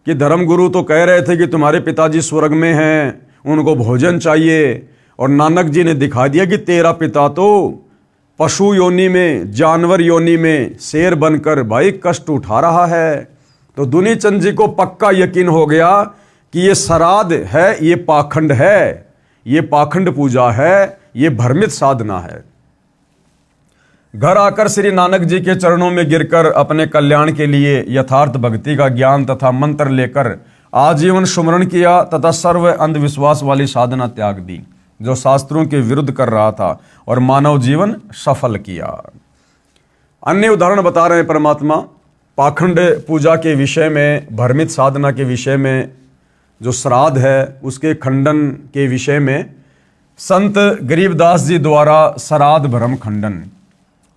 कि धर्मगुरु तो कह रहे थे कि तुम्हारे पिताजी स्वर्ग में हैं, उनको भोजन चाहिए, और नानक जी ने दिखा दिया कि तेरा पिता तो पशु योनि में, जानवर योनि में शेर बनकर भाई कष्ट उठा रहा है। तो दुनीचंद जी को पक्का यकीन हो गया कि ये श्राद्ध है, ये पाखंड है, ये पाखंड पूजा है, ये भ्रमित साधना है। घर आकर श्री नानक जी के चरणों में गिरकर अपने कल्याण के लिए यथार्थ भक्ति का ज्ञान तथा मंत्र लेकर आजीवन सुमरण किया तथा सर्व अंधविश्वास वाली साधना त्याग दी जो शास्त्रों के विरुद्ध कर रहा था और मानव जीवन सफल किया। अन्य उदाहरण बता रहे हैं परमात्मा पाखंड पूजा के विषय में, भ्रमित साधना के विषय में, जो श्राद्ध है उसके खंडन के विषय में संत गरीबदास जी द्वारा श्राद्ध भ्रम खंडन।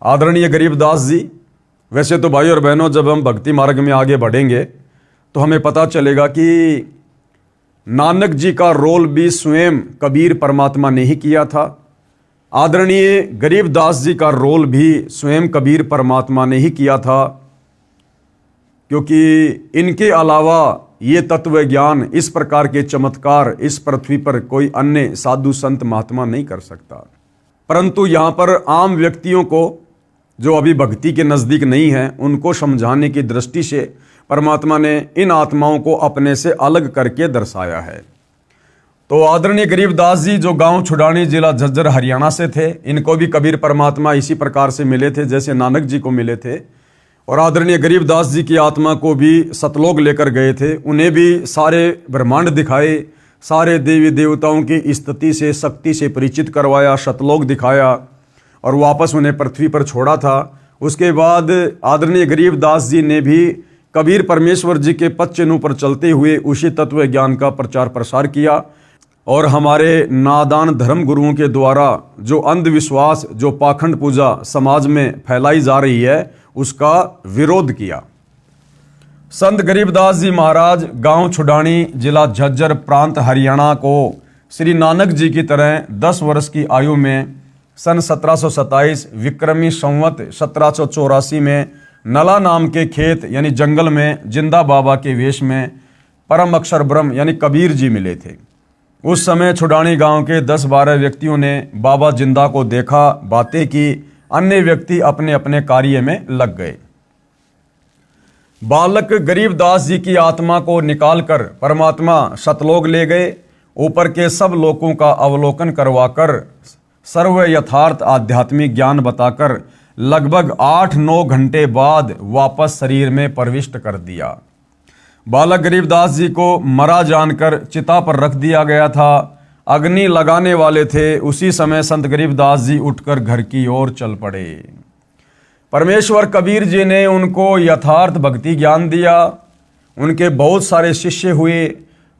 आदरणीय गरीबदास जी, वैसे तो भाई और बहनों जब हम भक्ति मार्ग में आगे बढ़ेंगे तो हमें पता चलेगा कि नानक जी का रोल भी स्वयं कबीर परमात्मा ने ही किया था। आदरणीय गरीबदास जी का रोल भी स्वयं कबीर परमात्मा ने ही किया था, क्योंकि इनके अलावा ये तत्व ज्ञान, इस प्रकार के चमत्कार इस पृथ्वी पर कोई अन्य साधु संत महात्मा नहीं कर सकता। परंतु यहाँ पर आम व्यक्तियों को जो अभी भक्ति के नज़दीक नहीं हैं उनको समझाने की दृष्टि से परमात्मा ने इन आत्माओं को अपने से अलग करके दर्शाया है। तो आदरणीय गरीबदास जी जो गांव छुडानी जिला झज्जर हरियाणा से थे, इनको भी कबीर परमात्मा इसी प्रकार से मिले थे जैसे नानक जी को मिले थे, और आदरणीय गरीबदास जी की आत्मा को भी सतलोक लेकर गए थे। उन्हें भी सारे ब्रह्मांड दिखाए, सारे देवी देवताओं की स्तुति से शक्ति से परिचित करवाया, सतलोक दिखाया और वापस उन्हें पृथ्वी पर छोड़ा था। उसके बाद आदरणीय गरीबदास जी ने भी कबीर परमेश्वर जी के पद चिन्हों पर चलते हुए उसी तत्व ज्ञान का प्रचार प्रसार किया और हमारे नादान धर्म गुरुओं के द्वारा जो अंधविश्वास, जो पाखंड पूजा समाज में फैलाई जा रही है उसका विरोध किया। संत गरीबदास जी महाराज गांव छुडानी जिला झज्जर प्रांत हरियाणा को श्री नानक जी की तरह 10 वर्ष की आयु में सन 1727 विक्रमी संवत 1784 में नला नाम के खेत यानी जंगल में जिंदा बाबा के वेश में परम अक्षर ब्रह्म यानी कबीर जी मिले थे। उस समय छुडानी गांव के 10-12 व्यक्तियों ने बाबा जिंदा को देखा, बातें की, अन्य व्यक्ति अपने अपने कार्य में लग गए। बालक गरीबदास जी की आत्मा को निकालकर परमात्मा सतलोक ले गए। ऊपर के सब लोकों का अवलोकन करवाकर सर्व यथार्थ आध्यात्मिक ज्ञान बताकर लगभग 8-9 घंटे बाद वापस शरीर में प्रविष्ट कर दिया। बालक गरीबदास जी को मरा जानकर चिता पर रख दिया गया था। अग्नि लगाने वाले थे, उसी समय संत गरीबदास जी उठकर घर की ओर चल पड़े। परमेश्वर कबीर जी ने उनको यथार्थ भक्ति ज्ञान दिया। उनके बहुत सारे शिष्य हुए।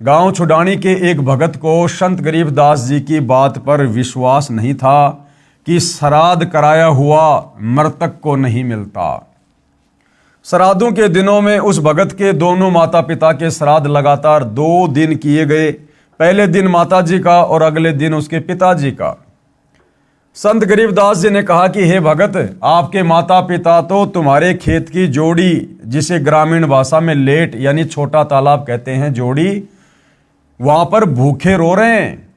गांव छुडानी के एक भगत को संत गरीबदास जी की बात पर विश्वास नहीं था कि श्राद्ध कराया हुआ मृतक को नहीं मिलता। श्राद्धों के दिनों में उस भगत के दोनों माता पिता के श्राद्ध लगातार 2 दिन किए गए। पहले दिन माता जी का और अगले दिन उसके पिताजी का। संत गरीबदास जी ने कहा कि हे भगत, आपके माता पिता तो तुम्हारे खेत की जोड़ी, जिसे ग्रामीण भाषा में लेट यानी छोटा तालाब कहते हैं, जोड़ी, वहां पर भूखे रो रहे हैं।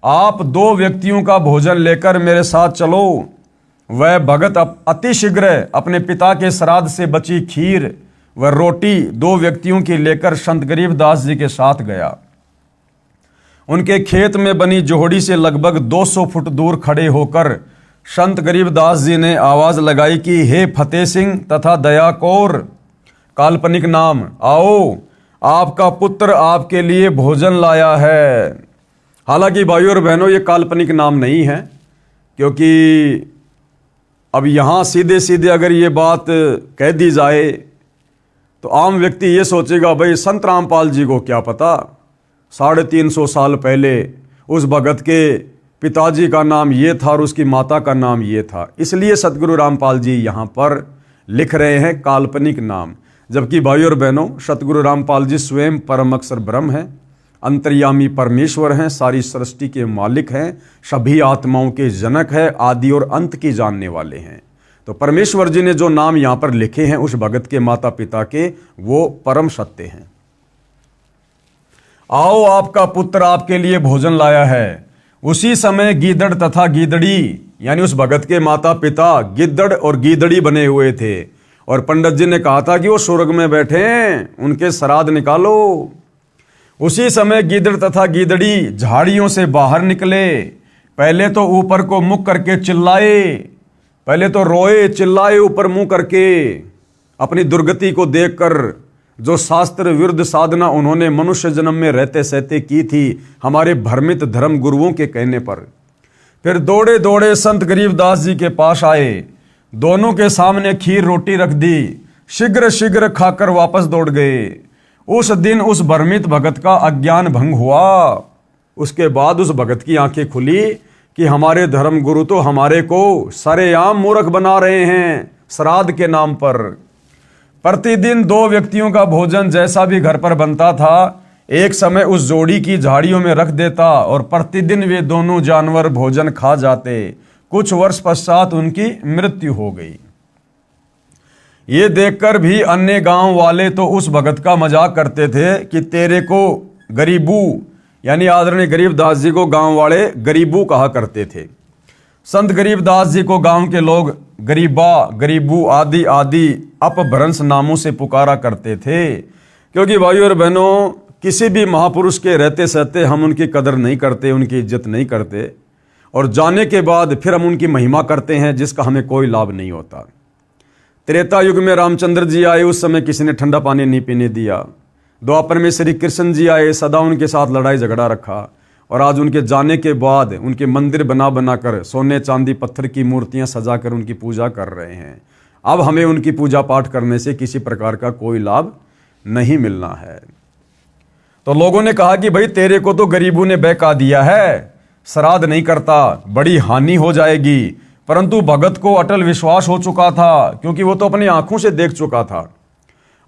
आप 2 व्यक्तियों का भोजन लेकर मेरे साथ चलो। वह भगत अतिशीघ्र अपने पिता के श्राद्ध से बची खीर व रोटी 2 व्यक्तियों की लेकर संत गरीबदास जी के साथ गया। उनके खेत में बनी जोहड़ी से लगभग 200 फुट दूर खड़े होकर संत गरीबदास जी ने आवाज लगाई कि हे फतेह सिंह तथा दया कौर, काल्पनिक नाम, आओ, आपका पुत्र आपके लिए भोजन लाया है। हालांकि भाइयों और बहनों ये काल्पनिक नाम नहीं है, क्योंकि अब यहाँ सीधे सीधे अगर ये बात कह दी जाए तो आम व्यक्ति ये सोचेगा भाई संत रामपाल जी को क्या पता, 350 साल पहले उस भगत के पिताजी का नाम ये था और उसकी माता का नाम ये था। इसलिए सतगुरु रामपाल जी यहाँ पर लिख रहे हैं काल्पनिक नाम। जबकि भाइयों और बहनों, सतगुरु रामपाल जी स्वयं परम अक्षर ब्रह्म हैं, अंतर्यामी परमेश्वर हैं, सारी सृष्टि के मालिक हैं, सभी आत्माओं के जनक हैं, आदि और अंत की जानने वाले हैं। तो परमेश्वर जी ने जो नाम यहाँ पर लिखे हैं उस भगत के माता पिता के, वो परम सत्य हैं। आओ, आपका पुत्र आपके लिए भोजन लाया है। उसी समय गीदड़ तथा गीदड़ी यानी उस भगत के माता पिता गिद्दड़ और गीदड़ी बने हुए थे और पंडित जी ने कहा था कि वो स्वर्ग में बैठे हैं, उनके श्राद्ध निकालो। उसी समय गीदड़ तथा गीदड़ी झाड़ियों से बाहर निकले। पहले तो ऊपर को मुख करके चिल्लाए, पहले तो रोए चिल्लाए ऊपर मुंह करके अपनी दुर्गति को देखकर, जो शास्त्र विरुद्ध साधना उन्होंने मनुष्य जन्म में रहते सहते की थी हमारे भ्रमित धर्म गुरुओं के कहने पर। फिर दौड़े दौड़े संत गरीबदास जी के पास आए, दोनों के सामने खीर रोटी रख दी, शीघ्र शीघ्र खाकर वापस दौड़ गए। उस दिन उस भ्रमित भगत का अज्ञान भंग हुआ। उसके बाद उस भगत की आंखें खुली कि हमारे धर्म गुरु तो हमारे को सरेआम मूर्ख बना रहे हैं श्राद्ध के नाम पर। प्रतिदिन 2 व्यक्तियों का भोजन जैसा भी घर पर बनता था, एक समय उस जोड़ी की झाड़ियों में रख देता और प्रतिदिन वे दोनों जानवर भोजन खा जाते। कुछ वर्ष पश्चात उनकी मृत्यु हो गई। ये देखकर भी अन्य गांव वाले तो उस भगत का मजाक करते थे कि तेरे को गरीबू, यानी आदरणीय गरीबदास जी को गांव वाले गरीबू कहा करते थे। संत गरीबदास जी को गांव के लोग गरीबा, गरीबू आदि आदि अपभ्रंश नामों से पुकारा करते थे। क्योंकि भाइयों और बहनों, किसी भी महापुरुष के रहते सहते हम उनकी कदर नहीं करते, उनकी इज्जत नहीं करते, और जाने के बाद फिर हम उनकी महिमा करते हैं जिसका हमें कोई लाभ नहीं होता। त्रेता युग में रामचंद्र जी आए, उस समय किसी ने ठंडा पानी नहीं पीने दिया। द्वापर में श्री कृष्ण जी आए, सदा उनके साथ लड़ाई झगड़ा रखा, और आज उनके जाने के बाद उनके मंदिर बना बनाकर सोने चांदी पत्थर की मूर्तियां सजाकर उनकी पूजा कर रहे हैं। अब हमें उनकी पूजा पाठ करने से किसी प्रकार का कोई लाभ नहीं मिलना है। तो लोगों ने कहा कि भाई तेरे को तो गरीबों ने बहका दिया है, श्राद्ध नहीं करता, बड़ी हानि हो जाएगी। परंतु भगत को अटल विश्वास हो चुका था, क्योंकि वो तो अपनी आंखों से देख चुका था।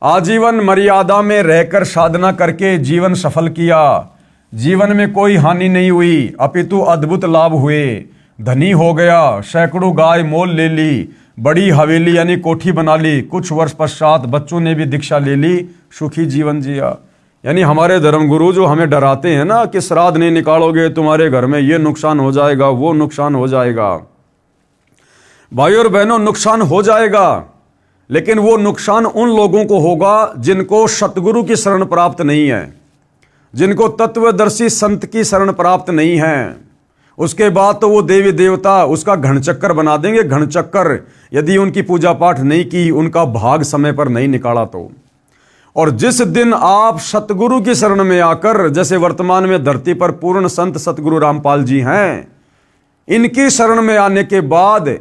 आजीवन मर्यादा में रहकर साधना करके जीवन सफल किया। जीवन में कोई हानि नहीं हुई, अपितु अद्भुत लाभ हुए। धनी हो गया, सैकड़ों गाय मोल ले ली, बड़ी हवेली यानी कोठी बना ली। कुछ वर्ष पश्चात बच्चों ने भी दीक्षा ले ली, सुखी जीवन जिया। यानी हमारे धर्मगुरु जो हमें डराते हैं ना कि श्राद्ध नहीं निकालोगे तुम्हारे घर में ये नुकसान हो जाएगा, वो नुकसान हो जाएगा। भाइयों और बहनों, नुकसान हो जाएगा, लेकिन वो नुकसान उन लोगों को होगा जिनको सतगुरु की शरण प्राप्त नहीं है, जिनको तत्वदर्शी संत की शरण प्राप्त नहीं है। उसके बाद तो वो देवी देवता उसका घनचक्कर बना देंगे, घनचक्कर, यदि उनकी पूजा पाठ नहीं की, उनका भाग समय पर नहीं निकाला तो। और जिस दिन आप सतगुरु की शरण में आकर, जैसे वर्तमान में धरती पर पूर्ण संत सतगुरु रामपाल जी हैं, इनकी शरण में आने के बाद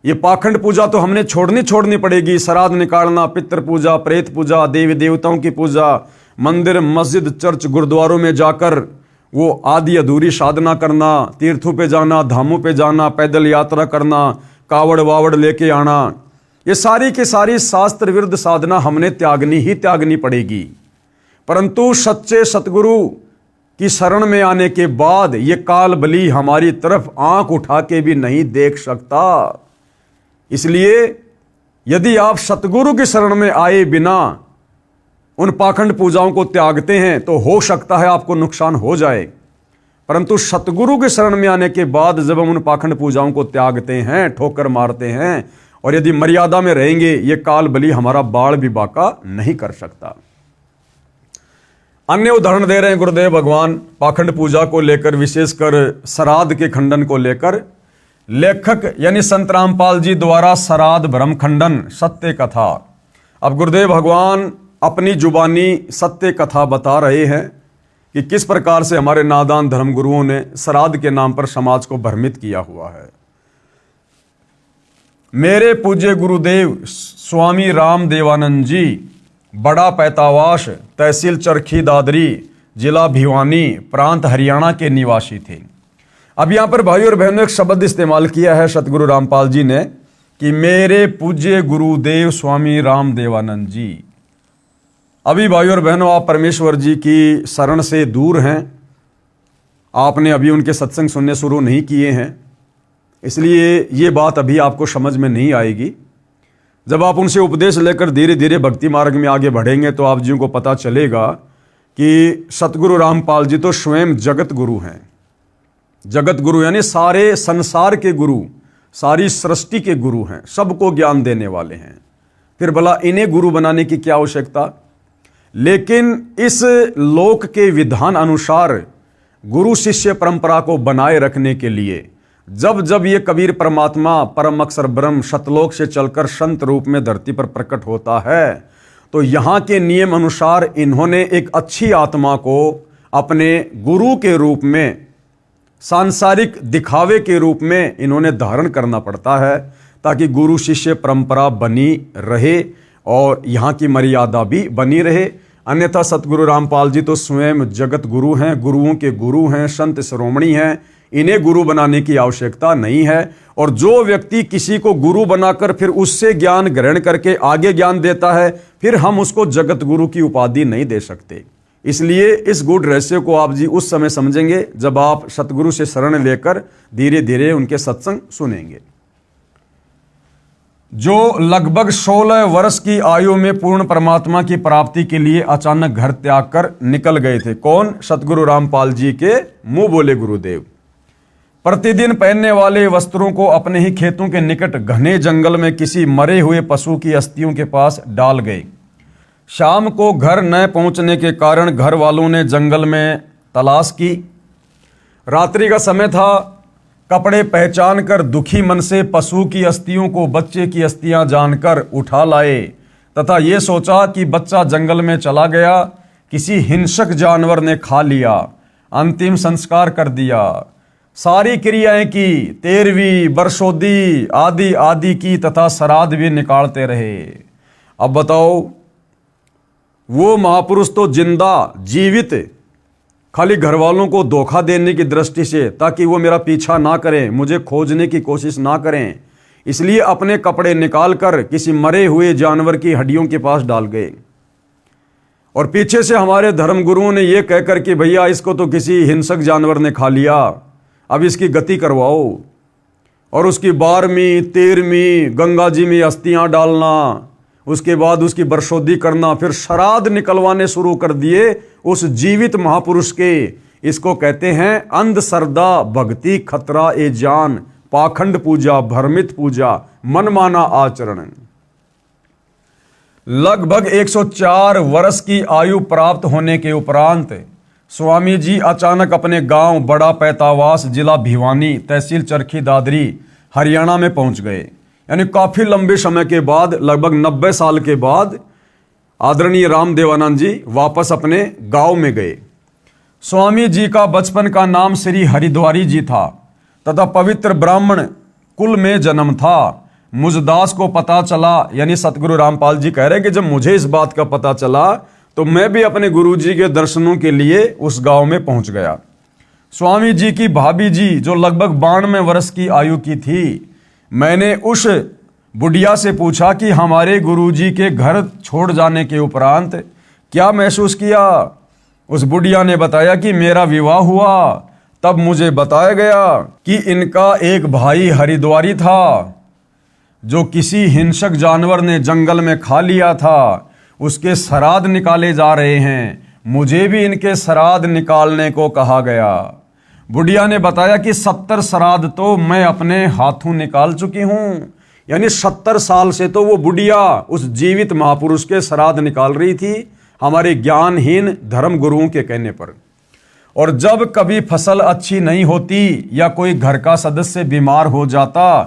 ये पाखंड पूजा तो हमने छोड़नी पड़ेगी। श्राद्ध निकालना, पितृ पूजा, प्रेत पूजा, देवी देवताओं की पूजा, मंदिर मस्जिद चर्च गुरुद्वारों में जाकर वो आदि अधूरी साधना करना, तीर्थों पे जाना, धामों पे जाना, पैदल यात्रा करना, कावड़ वावड़ लेके आना, ये सारी की सारी शास्त्र विरुद्ध साधना हमने त्यागनी पड़ेगी। परंतु सच्चे सतगुरु की शरण में आने के बाद ये काल बली हमारी तरफ आंख उठा के भी नहीं देख सकता। इसलिए यदि आप सतगुरु की शरण में आए बिना उन पाखंड पूजाओं को त्यागते हैं तो हो सकता है आपको नुकसान हो जाए। परंतु सतगुरु के शरण में आने के बाद जब हम उन पाखंड पूजाओं को त्यागते हैं, ठोकर मारते हैं, और यदि मर्यादा में रहेंगे, ये काल बली हमारा बाल भी बाका नहीं कर सकता। अन्य उदाहरण दे रहे हैं गुरुदेव भगवान पाखंड पूजा को लेकर, विशेषकर श्राद्ध के खंडन को लेकर। लेखक यानी संत रामपाल जी द्वारा श्राद्ध भ्रम खंडन सत्य कथा। अब गुरुदेव भगवान अपनी जुबानी सत्य कथा बता रहे हैं कि किस प्रकार से हमारे नादान धर्मगुरुओं ने श्राद्ध के नाम पर समाज को भ्रमित किया हुआ है। मेरे पूज्य गुरुदेव स्वामी राम देवानंद जी बड़ा पैतावास, तहसील चरखी दादरी, जिला भिवानी, प्रांत हरियाणा के निवासी थे। अब यहां पर भाइयों और बहनों एक शब्द इस्तेमाल किया है सतगुरु रामपाल जी ने कि मेरे पूज्य गुरुदेव स्वामी राम देवानंद जी। अभी भाइयों और बहनों, आप परमेश्वर जी की शरण से दूर हैं, आपने अभी उनके सत्संग सुनने शुरू नहीं किए हैं, इसलिए ये बात अभी आपको समझ में नहीं आएगी। जब आप उनसे उपदेश लेकर धीरे धीरे भक्ति मार्ग में आगे बढ़ेंगे तो आप जी को पता चलेगा कि सतगुरु रामपाल जी तो स्वयं जगत गुरु हैं। जगत गुरु यानी सारे संसार के गुरु, सारी सृष्टि के गुरु हैं, सबको ज्ञान देने वाले हैं। फिर भला इन्हें गुरु बनाने की क्या आवश्यकता। लेकिन इस लोक के विधान अनुसार गुरु शिष्य परंपरा को बनाए रखने के लिए जब जब ये कबीर परमात्मा परम अक्षर ब्रह्म शतलोक से चलकर संत रूप में धरती पर प्रकट होता है, तो यहाँ के नियम अनुसार इन्होंने एक अच्छी आत्मा को अपने गुरु के रूप में, सांसारिक दिखावे के रूप में इन्होंने धारण करना पड़ता है, ताकि गुरु शिष्य परंपरा बनी रहे और यहाँ की मर्यादा भी बनी रहे। अन्यथा सतगुरु रामपाल जी तो स्वयं जगत गुरु हैं, गुरुओं के गुरु हैं, संत शिरोमणि हैं, इन्हें गुरु बनाने की आवश्यकता नहीं है। और जो व्यक्ति किसी को गुरु बनाकर फिर उससे ज्ञान ग्रहण करके आगे ज्ञान देता है, फिर हम उसको जगत गुरु की उपाधि नहीं दे सकते। इसलिए इस गूढ़ रहस्य को आप जी उस समय समझेंगे जब आप सतगुरु से शरण लेकर धीरे धीरे उनके सत्संग सुनेंगे। जो लगभग 16 वर्ष की आयु में पूर्ण परमात्मा की प्राप्ति के लिए अचानक घर त्याग कर निकल गए थे। कौन? सतगुरु रामपाल जी के मुंह बोले गुरुदेव। प्रतिदिन पहनने वाले वस्त्रों को अपने ही खेतों के निकट घने जंगल में किसी मरे हुए पशु की अस्थियों के पास डाल गए। शाम को घर न पहुंचने के कारण घर वालों ने जंगल में तलाश की। रात्रि का समय था। कपड़े पहचान कर दुखी मन से पशु की अस्थियों को बच्चे की अस्थियां जानकर उठा लाए तथा ये सोचा कि बच्चा जंगल में चला गया, किसी हिंसक जानवर ने खा लिया। अंतिम संस्कार कर दिया। सारी क्रियाएं की, 13वीं बरसोदी आदि आदि की तथा श्राद्ध भी निकालते रहे। अब बताओ, वो महापुरुष तो जिंदा जीवित खाली घर वालों को धोखा देने की दृष्टि से, ताकि वो मेरा पीछा ना करें, मुझे खोजने की कोशिश ना करें, इसलिए अपने कपड़े निकालकर किसी मरे हुए जानवर की हड्डियों के पास डाल गए। और पीछे से हमारे धर्मगुरुओं ने यह कहकर कि भैया इसको तो किसी हिंसक जानवर ने खा लिया, अब इसकी गति करवाओ। और उसकी 12वीं 13वीं गंगा जी में अस्थियां डालना, उसके बाद उसकी बरसोदी करना, फिर श्राद्ध निकलवाने शुरू कर दिए उस जीवित महापुरुष के। इसको कहते हैं अंधश्रद्धा भक्ति खतरा ए जान, पाखंड पूजा भ्रमित पूजा मनमाना आचरण। लगभग 104 वर्ष की आयु प्राप्त होने के उपरांत स्वामी जी अचानक अपने गांव बड़ा पैतावास जिला भिवानी तहसील चरखी दादरी हरियाणा में पहुंच गए। यानी काफी लंबे समय के बाद, लगभग 90 साल के बाद आदरणीय रामदेवानंद जी वापस अपने गांव में गए। स्वामी जी का बचपन का नाम श्री हरिद्वारी जी था तथा पवित्र ब्राह्मण कुल में जन्म था। मुझदास को पता चला, यानी सतगुरु रामपाल जी कह रहे कि जब मुझे इस बात का पता चला तो मैं भी अपने गुरु जी के दर्शनों के लिए उस गांव में पहुंच गया। स्वामी जी की भाभी जी जो लगभग 92 वर्ष की आयु की थी, मैंने उस बुढ़िया से पूछा कि हमारे गुरुजी के घर छोड़ जाने के उपरांत क्या महसूस किया। उस बुढ़िया ने बताया कि मेरा विवाह हुआ, तब मुझे बताया गया कि इनका एक भाई हरिद्वारी था जो किसी हिंसक जानवर ने जंगल में खा लिया था, उसके श्राद्ध निकाले जा रहे हैं, मुझे भी इनके श्राद्ध निकालने को कहा गया। बुढ़िया ने बताया कि 70 श्राद्ध तो मैं अपने हाथों निकाल चुकी हूं। यानी 70 साल से तो वो बुढ़िया उस जीवित महापुरुष के श्राद्ध निकाल रही थी, हमारे ज्ञानहीन धर्म गुरुओं के कहने पर। और जब कभी फसल अच्छी नहीं होती या कोई घर का सदस्य बीमार हो जाता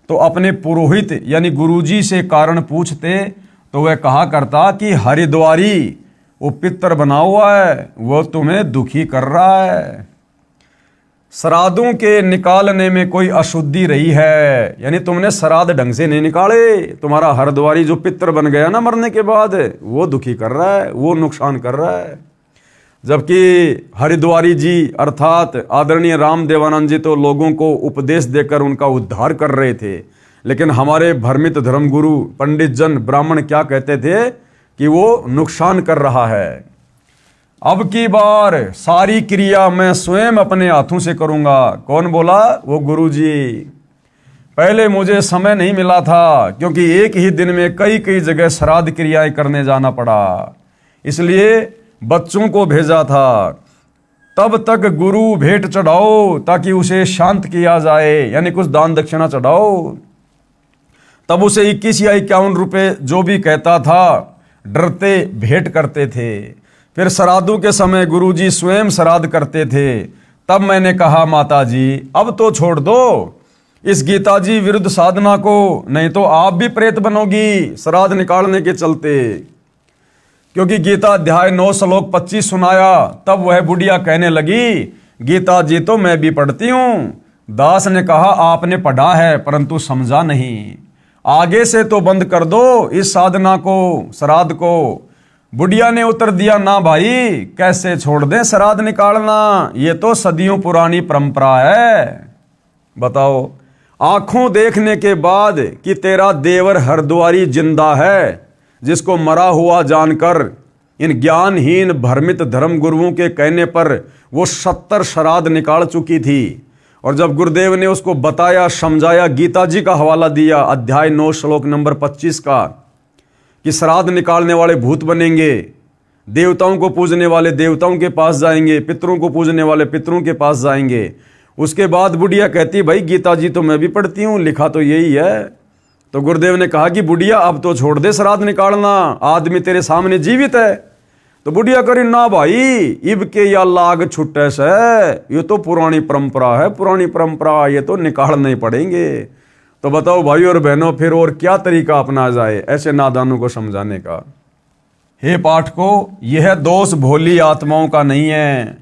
तो अपने पुरोहित यानी गुरुजी से कारण पूछते तो वह कहा करता कि हरिद्वारी वो पितर बना हुआ है, वो तुम्हें दुखी कर रहा है। श्राद्धों के निकालने में कोई अशुद्धि रही है, यानी तुमने श्राद्ध ढंग से नहीं निकाले, तुम्हारा हरिद्वारी जो पितर बन गया ना मरने के बाद, वो दुखी कर रहा है, वो नुकसान कर रहा है। जबकि हरिद्वारी जी अर्थात आदरणीय रामदेवानंद जी तो लोगों को उपदेश देकर उनका उद्धार कर रहे थे, लेकिन हमारे भ्रमित धर्मगुरु पंडित जन ब्राह्मण क्या कहते थे कि वो नुकसान कर रहा है। अब की बार सारी क्रिया मैं स्वयं अपने हाथों से करूंगा। कौन बोला? वो गुरुजी। पहले मुझे समय नहीं मिला था क्योंकि एक ही दिन में कई कई जगह श्राद्ध क्रियाएं करने जाना पड़ा, इसलिए बच्चों को भेजा था। तब तक गुरु भेंट चढ़ाओ ताकि उसे शांत किया जाए, यानी कुछ दान दक्षिणा चढ़ाओ। तब उसे 21 या 51 रुपए जो भी कहता था डरते भेंट करते थे। फिर श्राद्धों के समय गुरुजी स्वयं श्राद्ध करते थे, तब मैंने कहा माता जी अब तो छोड़ दो इस गीता जी विरुद्ध साधना को, नहीं तो आप भी प्रेत बनोगी श्राद्ध निकालने के चलते। क्योंकि गीता अध्याय 9 श्लोक 25 सुनाया, तब वह बुढ़िया कहने लगी गीता जी तो मैं भी पढ़ती हूँ। दास ने कहा आपने पढ़ा है परंतु समझा नहीं, आगे से तो बंद कर दो इस साधना को, श्राद्ध को। बुढ़िया ने उत्तर दिया ना भाई, कैसे छोड़ दें श्राद्ध निकालना, ये तो सदियों पुरानी परंपरा है। बताओ, आंखों देखने के बाद कि तेरा देवर हरद्वारी जिंदा है, जिसको मरा हुआ जानकर इन ज्ञानहीन भ्रमित धर्म गुरुओं के कहने पर वो 70 श्राद्ध निकाल चुकी थी। और जब गुरुदेव ने उसको बताया, समझाया, गीता जी का हवाला दिया अध्याय 9 श्लोक नंबर 25 का, कि श्राद्ध निकालने वाले भूत बनेंगे, देवताओं को पूजने वाले देवताओं के पास जाएंगे, पितरों को पूजने वाले पितरों के पास जाएंगे। उसके बाद बुढ़िया कहती भाई गीता जी तो मैं भी पढ़ती हूँ, लिखा तो यही है। तो गुरुदेव ने कहा कि बुढ़िया अब तो छोड़ दे श्राद्ध निकालना, आदमी तेरे सामने जीवित है। तो बुढ़िया करी ना भाई, इब के या लाग छुट्टे से, ये तो पुरानी परंपरा है, पुरानी परंपरा, ये तो निकालने ही पड़ेंगे। तो बताओ भाई और बहनों, फिर और क्या तरीका अपना जाए ऐसे नादानों को समझाने का। हे पाठकों, यह दोष भोली आत्माओं का नहीं है,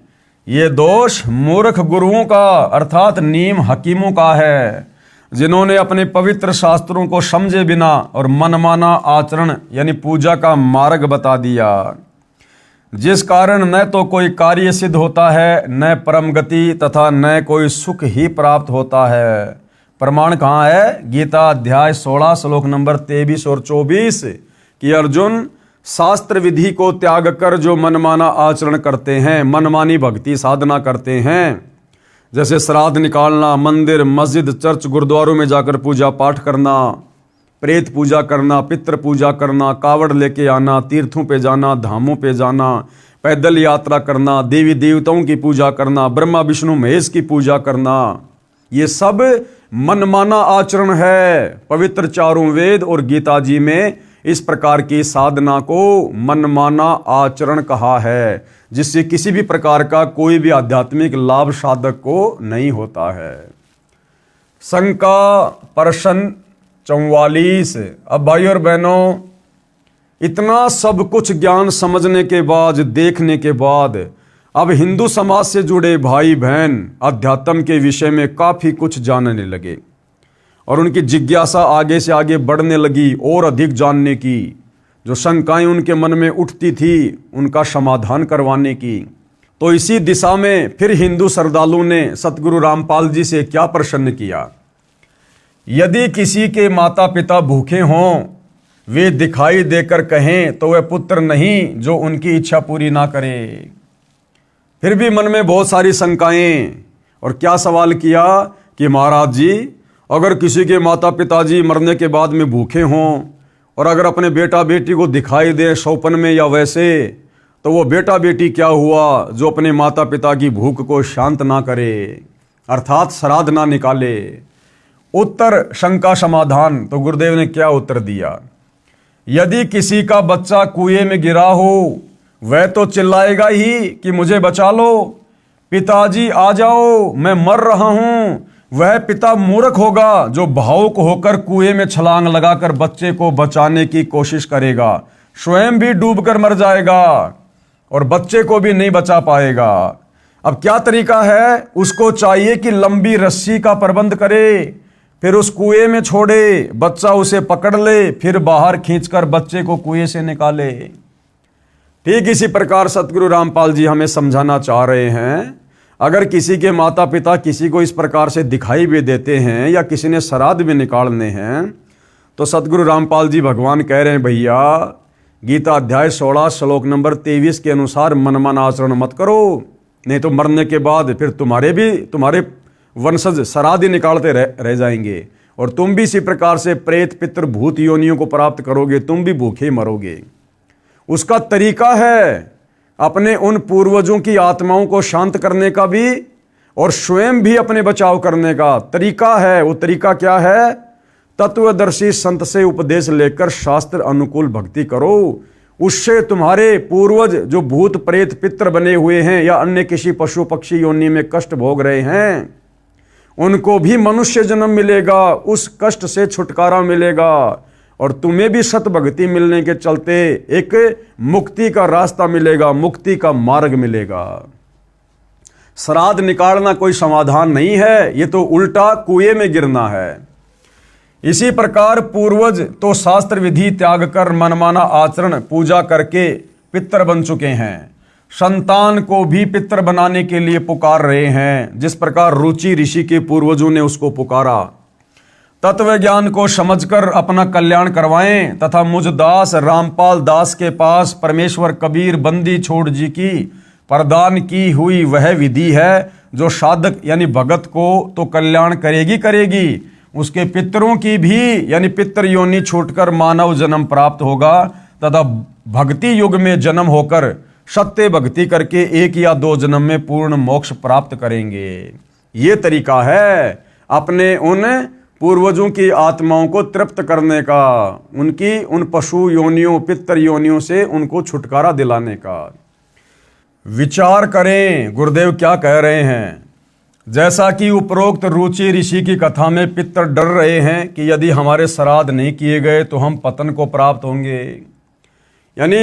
ये दोष मूर्ख गुरुओं का अर्थात नीम हकीमों का है, जिन्होंने अपने पवित्र शास्त्रों को समझे बिना और मनमाना आचरण यानी पूजा का मार्ग बता दिया, जिस कारण न तो कोई कार्य सिद्ध होता है, न परम गति तथा न कोई सुख ही प्राप्त होता है। प्रमाण कहाँ है? गीता अध्याय 16 श्लोक नंबर 23 और 24 कि अर्जुन, शास्त्र विधि को त्याग कर जो मनमाना आचरण करते हैं, मनमानी भक्ति साधना करते हैं, जैसे श्राद्ध निकालना, मंदिर मस्जिद चर्च गुरुद्वारों में जाकर पूजा पाठ करना, प्रेत पूजा करना, पितृ पूजा करना, कावड़ लेके आना, तीर्थों पे जाना, धामों पे जाना, पैदल यात्रा करना, देवी देवताओं की पूजा करना, ब्रह्मा विष्णु महेश की पूजा करना, ये सब मनमाना आचरण है। पवित्र चारों वेद और गीता जी में इस प्रकार की साधना को मनमाना आचरण कहा है, जिससे किसी भी प्रकार का कोई भी आध्यात्मिक लाभ साधक को नहीं होता है। शंका प्रश्न 44। अब भाई और बहनों, इतना सब कुछ ज्ञान समझने के बाद, देखने के बाद, अब हिंदू समाज से जुड़े भाई बहन अध्यात्म के विषय में काफी कुछ जानने लगे और उनकी जिज्ञासा आगे से आगे बढ़ने लगी और अधिक जानने की। जो शंकाएं उनके मन में उठती थी उनका समाधान करवाने की। तो इसी दिशा में फिर हिंदू श्रद्धालु ने सतगुरु रामपाल जी से क्या प्रश्न किया? यदि किसी के माता पिता भूखे हों, वे दिखाई देकर कहें तो वह पुत्र नहीं जो उनकी इच्छा पूरी ना करे। फिर भी मन में बहुत सारी शंकाएं, और क्या सवाल किया कि महाराज जी, अगर किसी के माता पिताजी मरने के बाद में भूखे हों और अगर अपने बेटा बेटी को दिखाई दे सौपन में या वैसे, तो वो बेटा बेटी क्या हुआ जो अपने माता पिता की भूख को शांत ना करे, अर्थात श्राद्ध ना निकाले। उत्तर शंका समाधान। तो गुरुदेव ने क्या उत्तर दिया? यदि किसी का बच्चा कुएं में गिरा हो, वह तो चिल्लाएगा ही कि मुझे बचा लो, पिताजी आ जाओ मैं मर रहा हूं। वह पिता मूर्ख होगा जो भावुक होकर कुएं में छलांग लगाकर बच्चे को बचाने की कोशिश करेगा, स्वयं भी डूबकर मर जाएगा और बच्चे को भी नहीं बचा पाएगा। अब क्या तरीका है? उसको चाहिए कि लंबी रस्सी का प्रबंध करे, फिर उस कुएं में छोड़े, बच्चा उसे पकड़ ले, फिर बाहर खींचकर बच्चे को कुएं से निकाले। ठीक इसी प्रकार सतगुरु रामपाल जी हमें समझाना चाह रहे हैं, अगर किसी के माता पिता किसी को इस प्रकार से दिखाई भी देते हैं या किसी ने श्राद्ध भी निकालने हैं, तो सतगुरु रामपाल जी भगवान कह रहे हैं भैया, गीता अध्याय 16 श्लोक नंबर 23 के अनुसार मनमाना आचरण मत करो, नहीं तो मरने के बाद फिर तुम्हारे वंशज श्राद्ध ही निकालते रह जाएंगे और तुम भी इसी प्रकार से प्रेत पितृ भूत योनियों को प्राप्त करोगे, तुम भी भूखे मरोगे। उसका तरीका है अपने उन पूर्वजों की आत्माओं को शांत करने का भी और स्वयं भी अपने बचाव करने का तरीका है। वो तरीका क्या है? तत्वदर्शी संत से उपदेश लेकर शास्त्र अनुकूल भक्ति करो, उससे तुम्हारे पूर्वज जो भूत प्रेत पितर बने हुए हैं या अन्य किसी पशु पक्षी योनि में कष्ट भोग रहे हैं, उनको भी मनुष्य जन्म मिलेगा, उस कष्ट से छुटकारा मिलेगा और तुम्हें भी सत भक्ति मिलने के चलते एक मुक्ति का रास्ता मिलेगा, मुक्ति का मार्ग मिलेगा। श्राद्ध निकालना कोई समाधान नहीं है, ये तो उल्टा कुएं में गिरना है। इसी प्रकार पूर्वज तो शास्त्र विधि त्याग कर मनमाना आचरण पूजा करके पितर बन चुके हैं, संतान को भी पितर बनाने के लिए पुकार रहे हैं, जिस प्रकार रुचि ऋषि के पूर्वजों ने उसको पुकारा। तत्व ज्ञान को समझकर अपना कल्याण करवाएं तथा मुझ दास रामपाल दास के पास परमेश्वर कबीर बंदी छोड़ जी की प्रदान की हुई वह विधि है, जो साधक यानी भगत को तो कल्याण करेगी, उसके पितरों की भी यानी पितर योनि छूटकर मानव जन्म प्राप्त होगा तथा भक्ति युग में जन्म होकर सत्य भक्ति करके 1 या 2 जन्म में पूर्ण मोक्ष प्राप्त करेंगे। ये तरीका है अपने उन पूर्वजों की आत्माओं को तृप्त करने का, उनकी उन पशु योनियों पितर योनियों से उनको छुटकारा दिलाने का। विचार करें गुरुदेव क्या कह रहे हैं। जैसा कि उपरोक्त रुचि ऋषि की कथा में पितर डर रहे हैं कि यदि हमारे श्राद्ध नहीं किए गए तो हम पतन को प्राप्त होंगे। यानी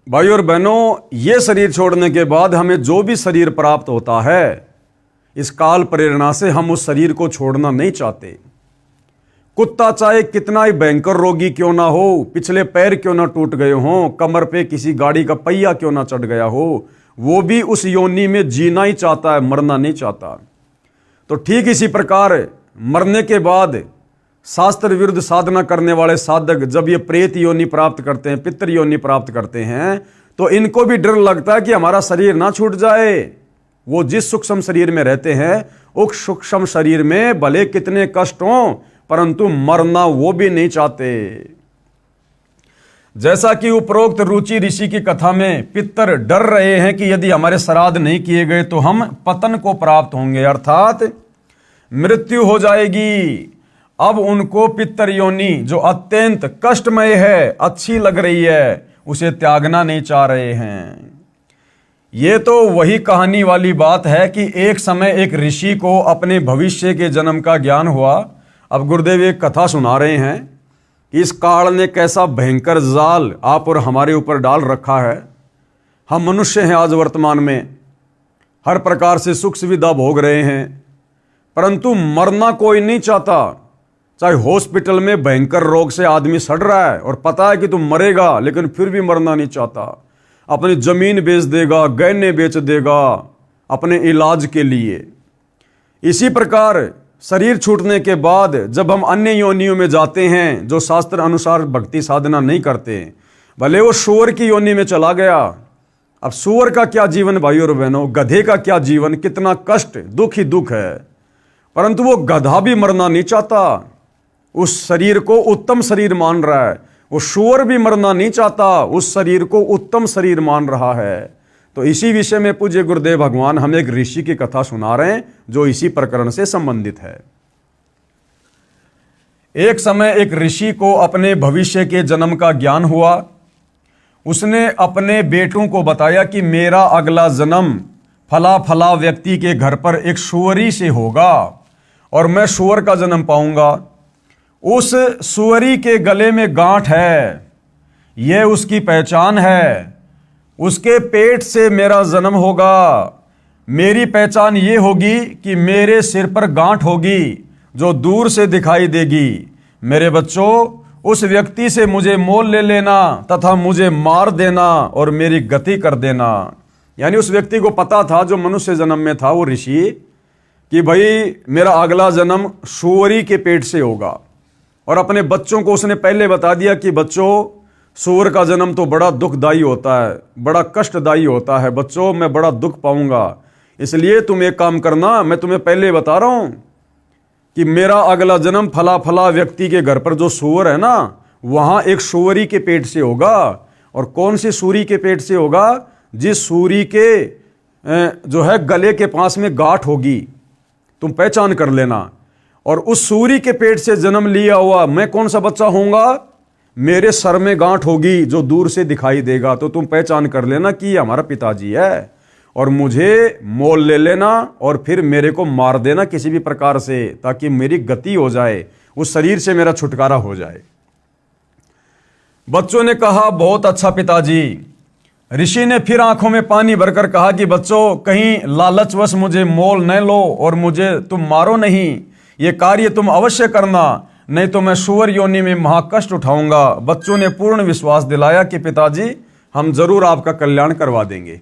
भाई और बहनों, ये शरीर छोड़ने के बाद हमें जो भी शरीर प्राप्त होता है, इस काल प्रेरणा से हम उस शरीर को छोड़ना नहीं चाहते। कुत्ता चाहे कितना ही भयंकर रोगी क्यों ना हो, पिछले पैर क्यों ना टूट गए हों, कमर पे किसी गाड़ी का पहिया क्यों ना चढ़ गया हो, वो भी उस योनि में जीना ही चाहता है, मरना नहीं चाहता। तो ठीक इसी प्रकार मरने के बाद शास्त्र विरुद्ध साधना करने वाले साधक जब ये प्रेत योनि प्राप्त करते हैं, पितर योनि प्राप्त करते हैं, तो इनको भी डर लगता है कि हमारा शरीर ना छूट जाए। वो जिस सूक्ष्म शरीर में रहते हैं, उस सूक्ष्म शरीर में भले कितने कष्ट हों, परंतु मरना वो भी नहीं चाहते। जैसा कि उपरोक्त रुचि ऋषि की कथा में पितर डर रहे हैं कि यदि हमारे श्राद्ध नहीं किए गए तो हम पतन को प्राप्त होंगे, अर्थात मृत्यु हो जाएगी। अब उनको पितर योनि जो अत्यंत कष्टमय है, अच्छी लग रही है, उसे त्यागना नहीं चाह रहे हैं। ये तो वही कहानी वाली बात है कि एक समय एक ऋषि को अपने भविष्य के जन्म का ज्ञान हुआ। अब गुरुदेव एक कथा सुना रहे हैं कि इस काल ने कैसा भयंकर जाल आप और हमारे ऊपर डाल रखा है। हम मनुष्य हैं, आज वर्तमान में हर प्रकार से सुख सुविधा भोग रहे हैं, परंतु मरना कोई नहीं चाहता। चाहे हॉस्पिटल में भयंकर रोग से आदमी सड़ रहा है और पता है कि तुम मरेगा, लेकिन फिर भी मरना नहीं चाहता। अपनी जमीन बेच देगा, गहने बेच देगा अपने इलाज के लिए। इसी प्रकार शरीर छूटने के बाद जब हम अन्य योनियों में जाते हैं, जो शास्त्र अनुसार भक्ति साधना नहीं करते, भले वो सूअर की योनि में चला गया। अब सूअर का क्या जीवन भाई और बहनों, गधे का क्या जीवन, कितना कष्ट, दुख ही दुख है। परंतु वो गधा भी मरना नहीं चाहता, उस शरीर को उत्तम शरीर मान रहा है। वो सूअर भी मरना नहीं चाहता, उस शरीर को उत्तम शरीर मान रहा है। तो इसी विषय में पूज्य गुरुदेव भगवान हमें एक ऋषि की कथा सुना रहे हैं, जो इसी प्रकरण से संबंधित है। एक समय एक ऋषि को अपने भविष्य के जन्म का ज्ञान हुआ। उसने अपने बेटों को बताया कि मेरा अगला जन्म फला फला व्यक्ति के घर पर एक सूअरी से होगा और मैं सूअर का जन्म पाऊंगा। उस सूअरी के गले में गांठ है, यह उसकी पहचान है। उसके पेट से मेरा जन्म होगा। मेरी पहचान ये होगी कि मेरे सिर पर गांठ होगी जो दूर से दिखाई देगी। मेरे बच्चों, उस व्यक्ति से मुझे मोल ले लेना तथा मुझे मार देना और मेरी गति कर देना। यानी उस व्यक्ति को पता था, जो मनुष्य जन्म में था वो ऋषि, कि भाई मेरा अगला जन्म सूअरी के पेट से होगा। और अपने बच्चों को उसने पहले बता दिया कि बच्चों, सूअर का जन्म तो बड़ा दुखदायी होता है, बड़ा कष्टदायी होता है। बच्चों, मैं बड़ा दुख पाऊंगा, इसलिए तुम एक काम करना, मैं तुम्हें पहले बता रहा हूं कि मेरा अगला जन्म फला फला व्यक्ति के घर पर जो सूअर है ना, वहां एक सूअरी के पेट से होगा। और कौन सी सूरी के पेट से होगा? जिस सूरी के जो है गले के पास में गांठ होगी, तुम पहचान कर लेना। और उस सूरी के पेट से जन्म लिया हुआ मैं कौन सा बच्चा होऊंगा? मेरे सर में गांठ होगी जो दूर से दिखाई देगा, तो तुम पहचान कर लेना कि ये हमारा पिताजी है, और मुझे मोल ले लेना और फिर मेरे को मार देना किसी भी प्रकार से, ताकि मेरी गति हो जाए, उस शरीर से मेरा छुटकारा हो जाए। बच्चों ने कहा, बहुत अच्छा पिताजी। ऋषि ने फिर आंखों में पानी भरकर कहा कि बच्चों, कहीं लालचवश मुझे मोल न लो और मुझे तुम मारो नहीं। ये कार्य तुम अवश्य करना, नहीं तो मैं सुअर योनि में महाकष्ट उठाऊंगा। बच्चों ने पूर्ण विश्वास दिलाया कि पिताजी, हम जरूर आपका कल्याण करवा देंगे।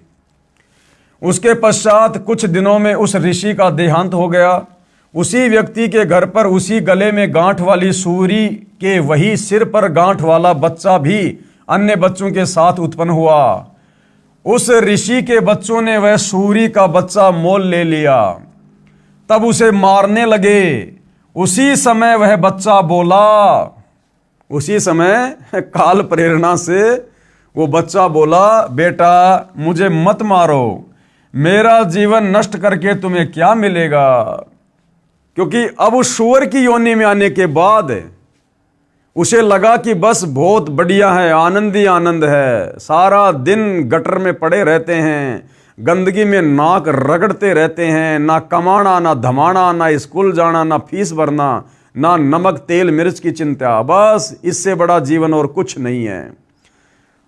उसके पश्चात कुछ दिनों में उस ऋषि का देहांत हो गया। उसी व्यक्ति के घर पर उसी गले में गांठ वाली सूरी के वही सिर पर गांठ वाला बच्चा भी अन्य बच्चों के साथ उत्पन्न हुआ। उस ऋषि के बच्चों ने वह सूरी का बच्चा मोल ले लिया, तब उसे मारने लगे। उसी समय वह बच्चा बोला, उसी समय काल प्रेरणा से वो बच्चा बोला, बेटा मुझे मत मारो, मेरा जीवन नष्ट करके तुम्हें क्या मिलेगा। क्योंकि अब उस सूअर की योनि में आने के बाद उसे लगा कि बस बहुत बढ़िया है, आनंद ही आनंद है। सारा दिन गटर में पड़े रहते हैं, गंदगी में नाक रगड़ते रहते हैं, ना कमाना ना धमाना, ना स्कूल जाना, ना फीस भरना, ना नमक तेल मिर्च की चिंता, बस इससे बड़ा जीवन और कुछ नहीं है।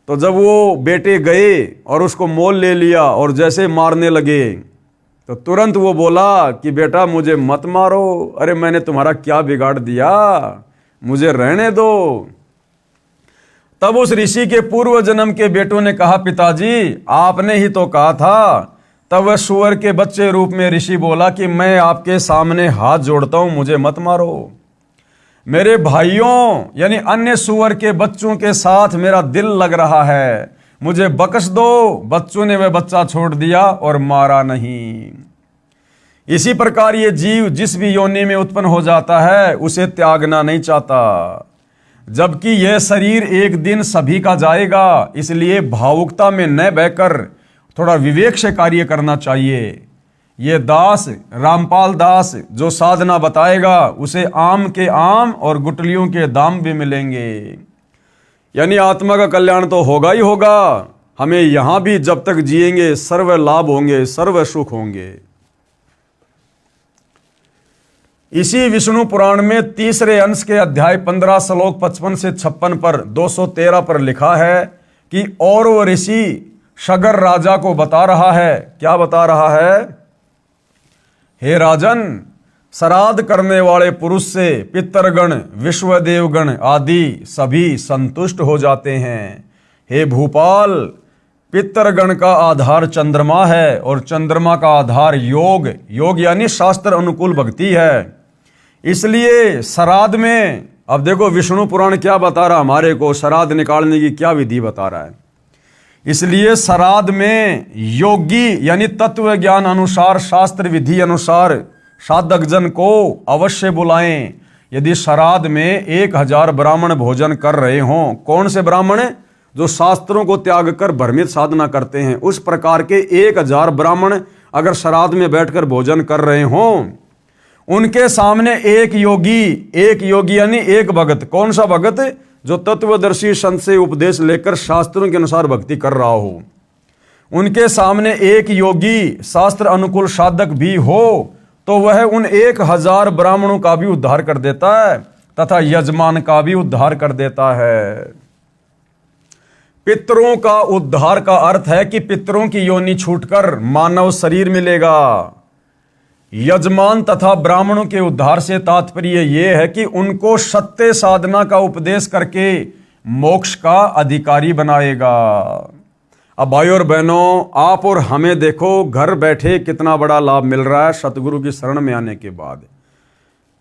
तो जब वो बेटे गए और उसको मोल ले लिया और जैसे मारने लगे, तो तुरंत वो बोला कि बेटा मुझे मत मारो, अरे मैंने तुम्हारा क्या बिगाड़ दिया, मुझे रहने दो। तब उस ऋषि के पूर्व जन्म के बेटों ने कहा, पिताजी आपने ही तो कहा था। तब वह सूअर के बच्चे रूप में ऋषि बोला कि मैं आपके सामने हाथ जोड़ता हूं, मुझे मत मारो। मेरे भाइयों यानी अन्य सूअर के बच्चों के साथ मेरा दिल लग रहा है, मुझे बख्श दो। बच्चों ने वह बच्चा छोड़ दिया और मारा नहीं। इसी प्रकार ये जीव जिस भी योनि में उत्पन्न हो जाता है उसे त्यागना नहीं चाहता, जबकि यह शरीर एक दिन सभी का जाएगा। इसलिए भावुकता में न बहकर थोड़ा विवेक से कार्य करना चाहिए। ये दास रामपाल दास जो साधना बताएगा उसे आम के आम और गुटलियों के दाम भी मिलेंगे। यानी आत्मा का कल्याण तो होगा ही होगा। हमें यहां भी जब तक जिएंगे सर्व लाभ होंगे, सर्व सुख होंगे। इसी विष्णु पुराण में तीसरे अंश के अध्याय 15 श्लोक 55 से 56 पर 213 पर लिखा है कि और वो ऋषि शगर राजा को बता रहा है। क्या बता रहा है? हे राजन, श्राद्ध करने वाले पुरुष से पितरगण विश्वदेवगण आदि सभी संतुष्ट हो जाते हैं। हे भूपाल, पितरगण का आधार चंद्रमा है और चंद्रमा का आधार योग, योग यानी शास्त्र अनुकूल भक्ति है। इसलिए श्राद्ध में, अब देखो विष्णु पुराण क्या बता रहा हमारे को, श्राद्ध निकालने की क्या विधि बता रहा है। इसलिए श्राद्ध में योगी यानी तत्व ज्ञान अनुसार शास्त्र विधि अनुसार साधक जन को अवश्य बुलाएं। यदि श्राद्ध में 1000 ब्राह्मण भोजन कर रहे हों, कौन से ब्राह्मण? जो शास्त्रों को त्याग कर भ्रमित साधना करते हैं, उस प्रकार के 1000 ब्राह्मण अगर श्राद्ध में बैठकर भोजन कर रहे हों, उनके सामने एक योगी यानी एक भगत। कौन सा भगत? जो तत्वदर्शी संत से उपदेश लेकर शास्त्रों के अनुसार भक्ति कर रहा हो। उनके सामने एक योगी शास्त्र अनुकूल साधक भी हो तो वह उन 1000 ब्राह्मणों का भी उद्धार कर देता है तथा यजमान का भी उद्धार कर देता है। पितरों का उद्धार का अर्थ है कि पितरों की योनि छूटकर मानव शरीर मिलेगा। यजमान तथा ब्राह्मणों के उद्धार से तात्पर्य यह है कि उनको सत्य साधना का उपदेश करके मोक्ष का अधिकारी बनाएगा। अब भाई और बहनों, आप और हमें देखो घर बैठे कितना बड़ा लाभ मिल रहा है सतगुरु की शरण में आने के बाद।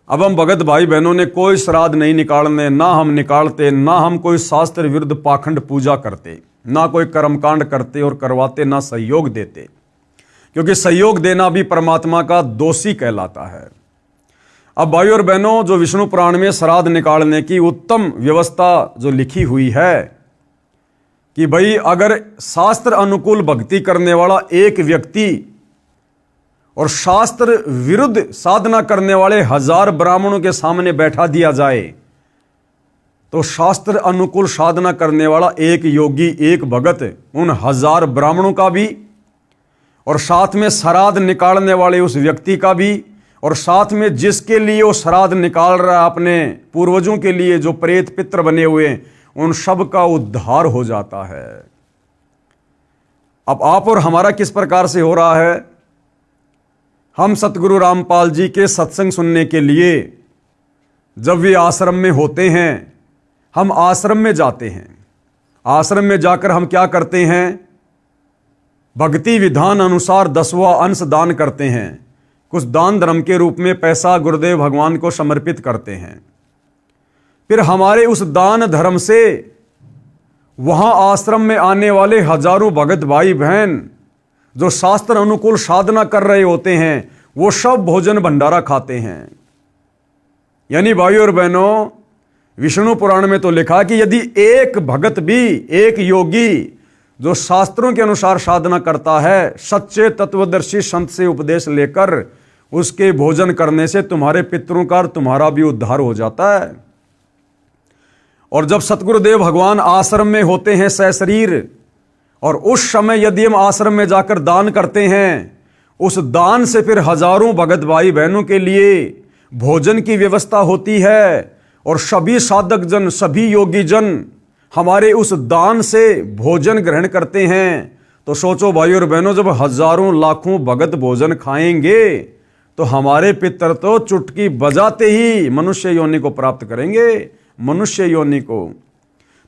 अब हम भगत भाई बहनों ने कोई श्राद्ध नहीं निकालने, ना हम निकालते, ना हम कोई शास्त्र विरुद्ध पाखंड पूजा करते, ना कोई कर्मकांड करते और करवाते, ना सहयोग देते, क्योंकि सहयोग देना भी परमात्मा का दोषी कहलाता है। अब भाई और बहनों, जो विष्णु पुराण में श्राद्ध निकालने की उत्तम व्यवस्था जो लिखी हुई है कि भाई अगर शास्त्र अनुकूल भक्ति करने वाला एक व्यक्ति और शास्त्र विरुद्ध साधना करने वाले 1000 ब्राह्मणों के सामने बैठा दिया जाए तो शास्त्र अनुकूल साधना करने वाला एक योगी, एक भगत, उन 1000 ब्राह्मणों का भी, और साथ में श्राद्ध निकालने वाले उस व्यक्ति का भी, और साथ में जिसके लिए वो श्राद्ध निकाल रहा है अपने पूर्वजों के लिए, जो प्रेत पित्र बने हुए, उन सब का उद्धार हो जाता है। अब आप और हमारा किस प्रकार से हो रहा है? हम सतगुरु रामपाल जी के सत्संग सुनने के लिए जब वे आश्रम में होते हैं, हम आश्रम में जाते हैं। आश्रम में जाकर हम क्या करते हैं? भक्ति विधान अनुसार 10वां अंश दान करते हैं। कुछ दान धर्म के रूप में पैसा गुरुदेव भगवान को समर्पित करते हैं। फिर हमारे उस दान धर्म से वहां आश्रम में आने वाले हजारों भगत भाई बहन जो शास्त्र अनुकूल साधना कर रहे होते हैं, वो सब भोजन भंडारा खाते हैं। यानी भाइयों और बहनों, विष्णु पुराण में तो लिखा कि यदि एक भगत भी, एक योगी जो शास्त्रों के अनुसार साधना करता है, सच्चे तत्वदर्शी संत से उपदेश लेकर उसके भोजन करने से तुम्हारे पितरों का और तुम्हारा भी उद्धार हो जाता है। और जब सतगुरुदेव भगवान आश्रम में होते हैं सशरीर, और उस समय यदि हम आश्रम में जाकर दान करते हैं, उस दान से फिर हजारों भगत भाई बहनों के लिए भोजन की व्यवस्था होती है, और सभी साधक जन, सभी योगी जन हमारे उस दान से भोजन ग्रहण करते हैं। तो सोचो भाई और बहनों, जब हजारों लाखों भगत भोजन खाएंगे तो हमारे पितर तो चुटकी बजाते ही मनुष्य योनि को प्राप्त करेंगे, मनुष्य योनि को।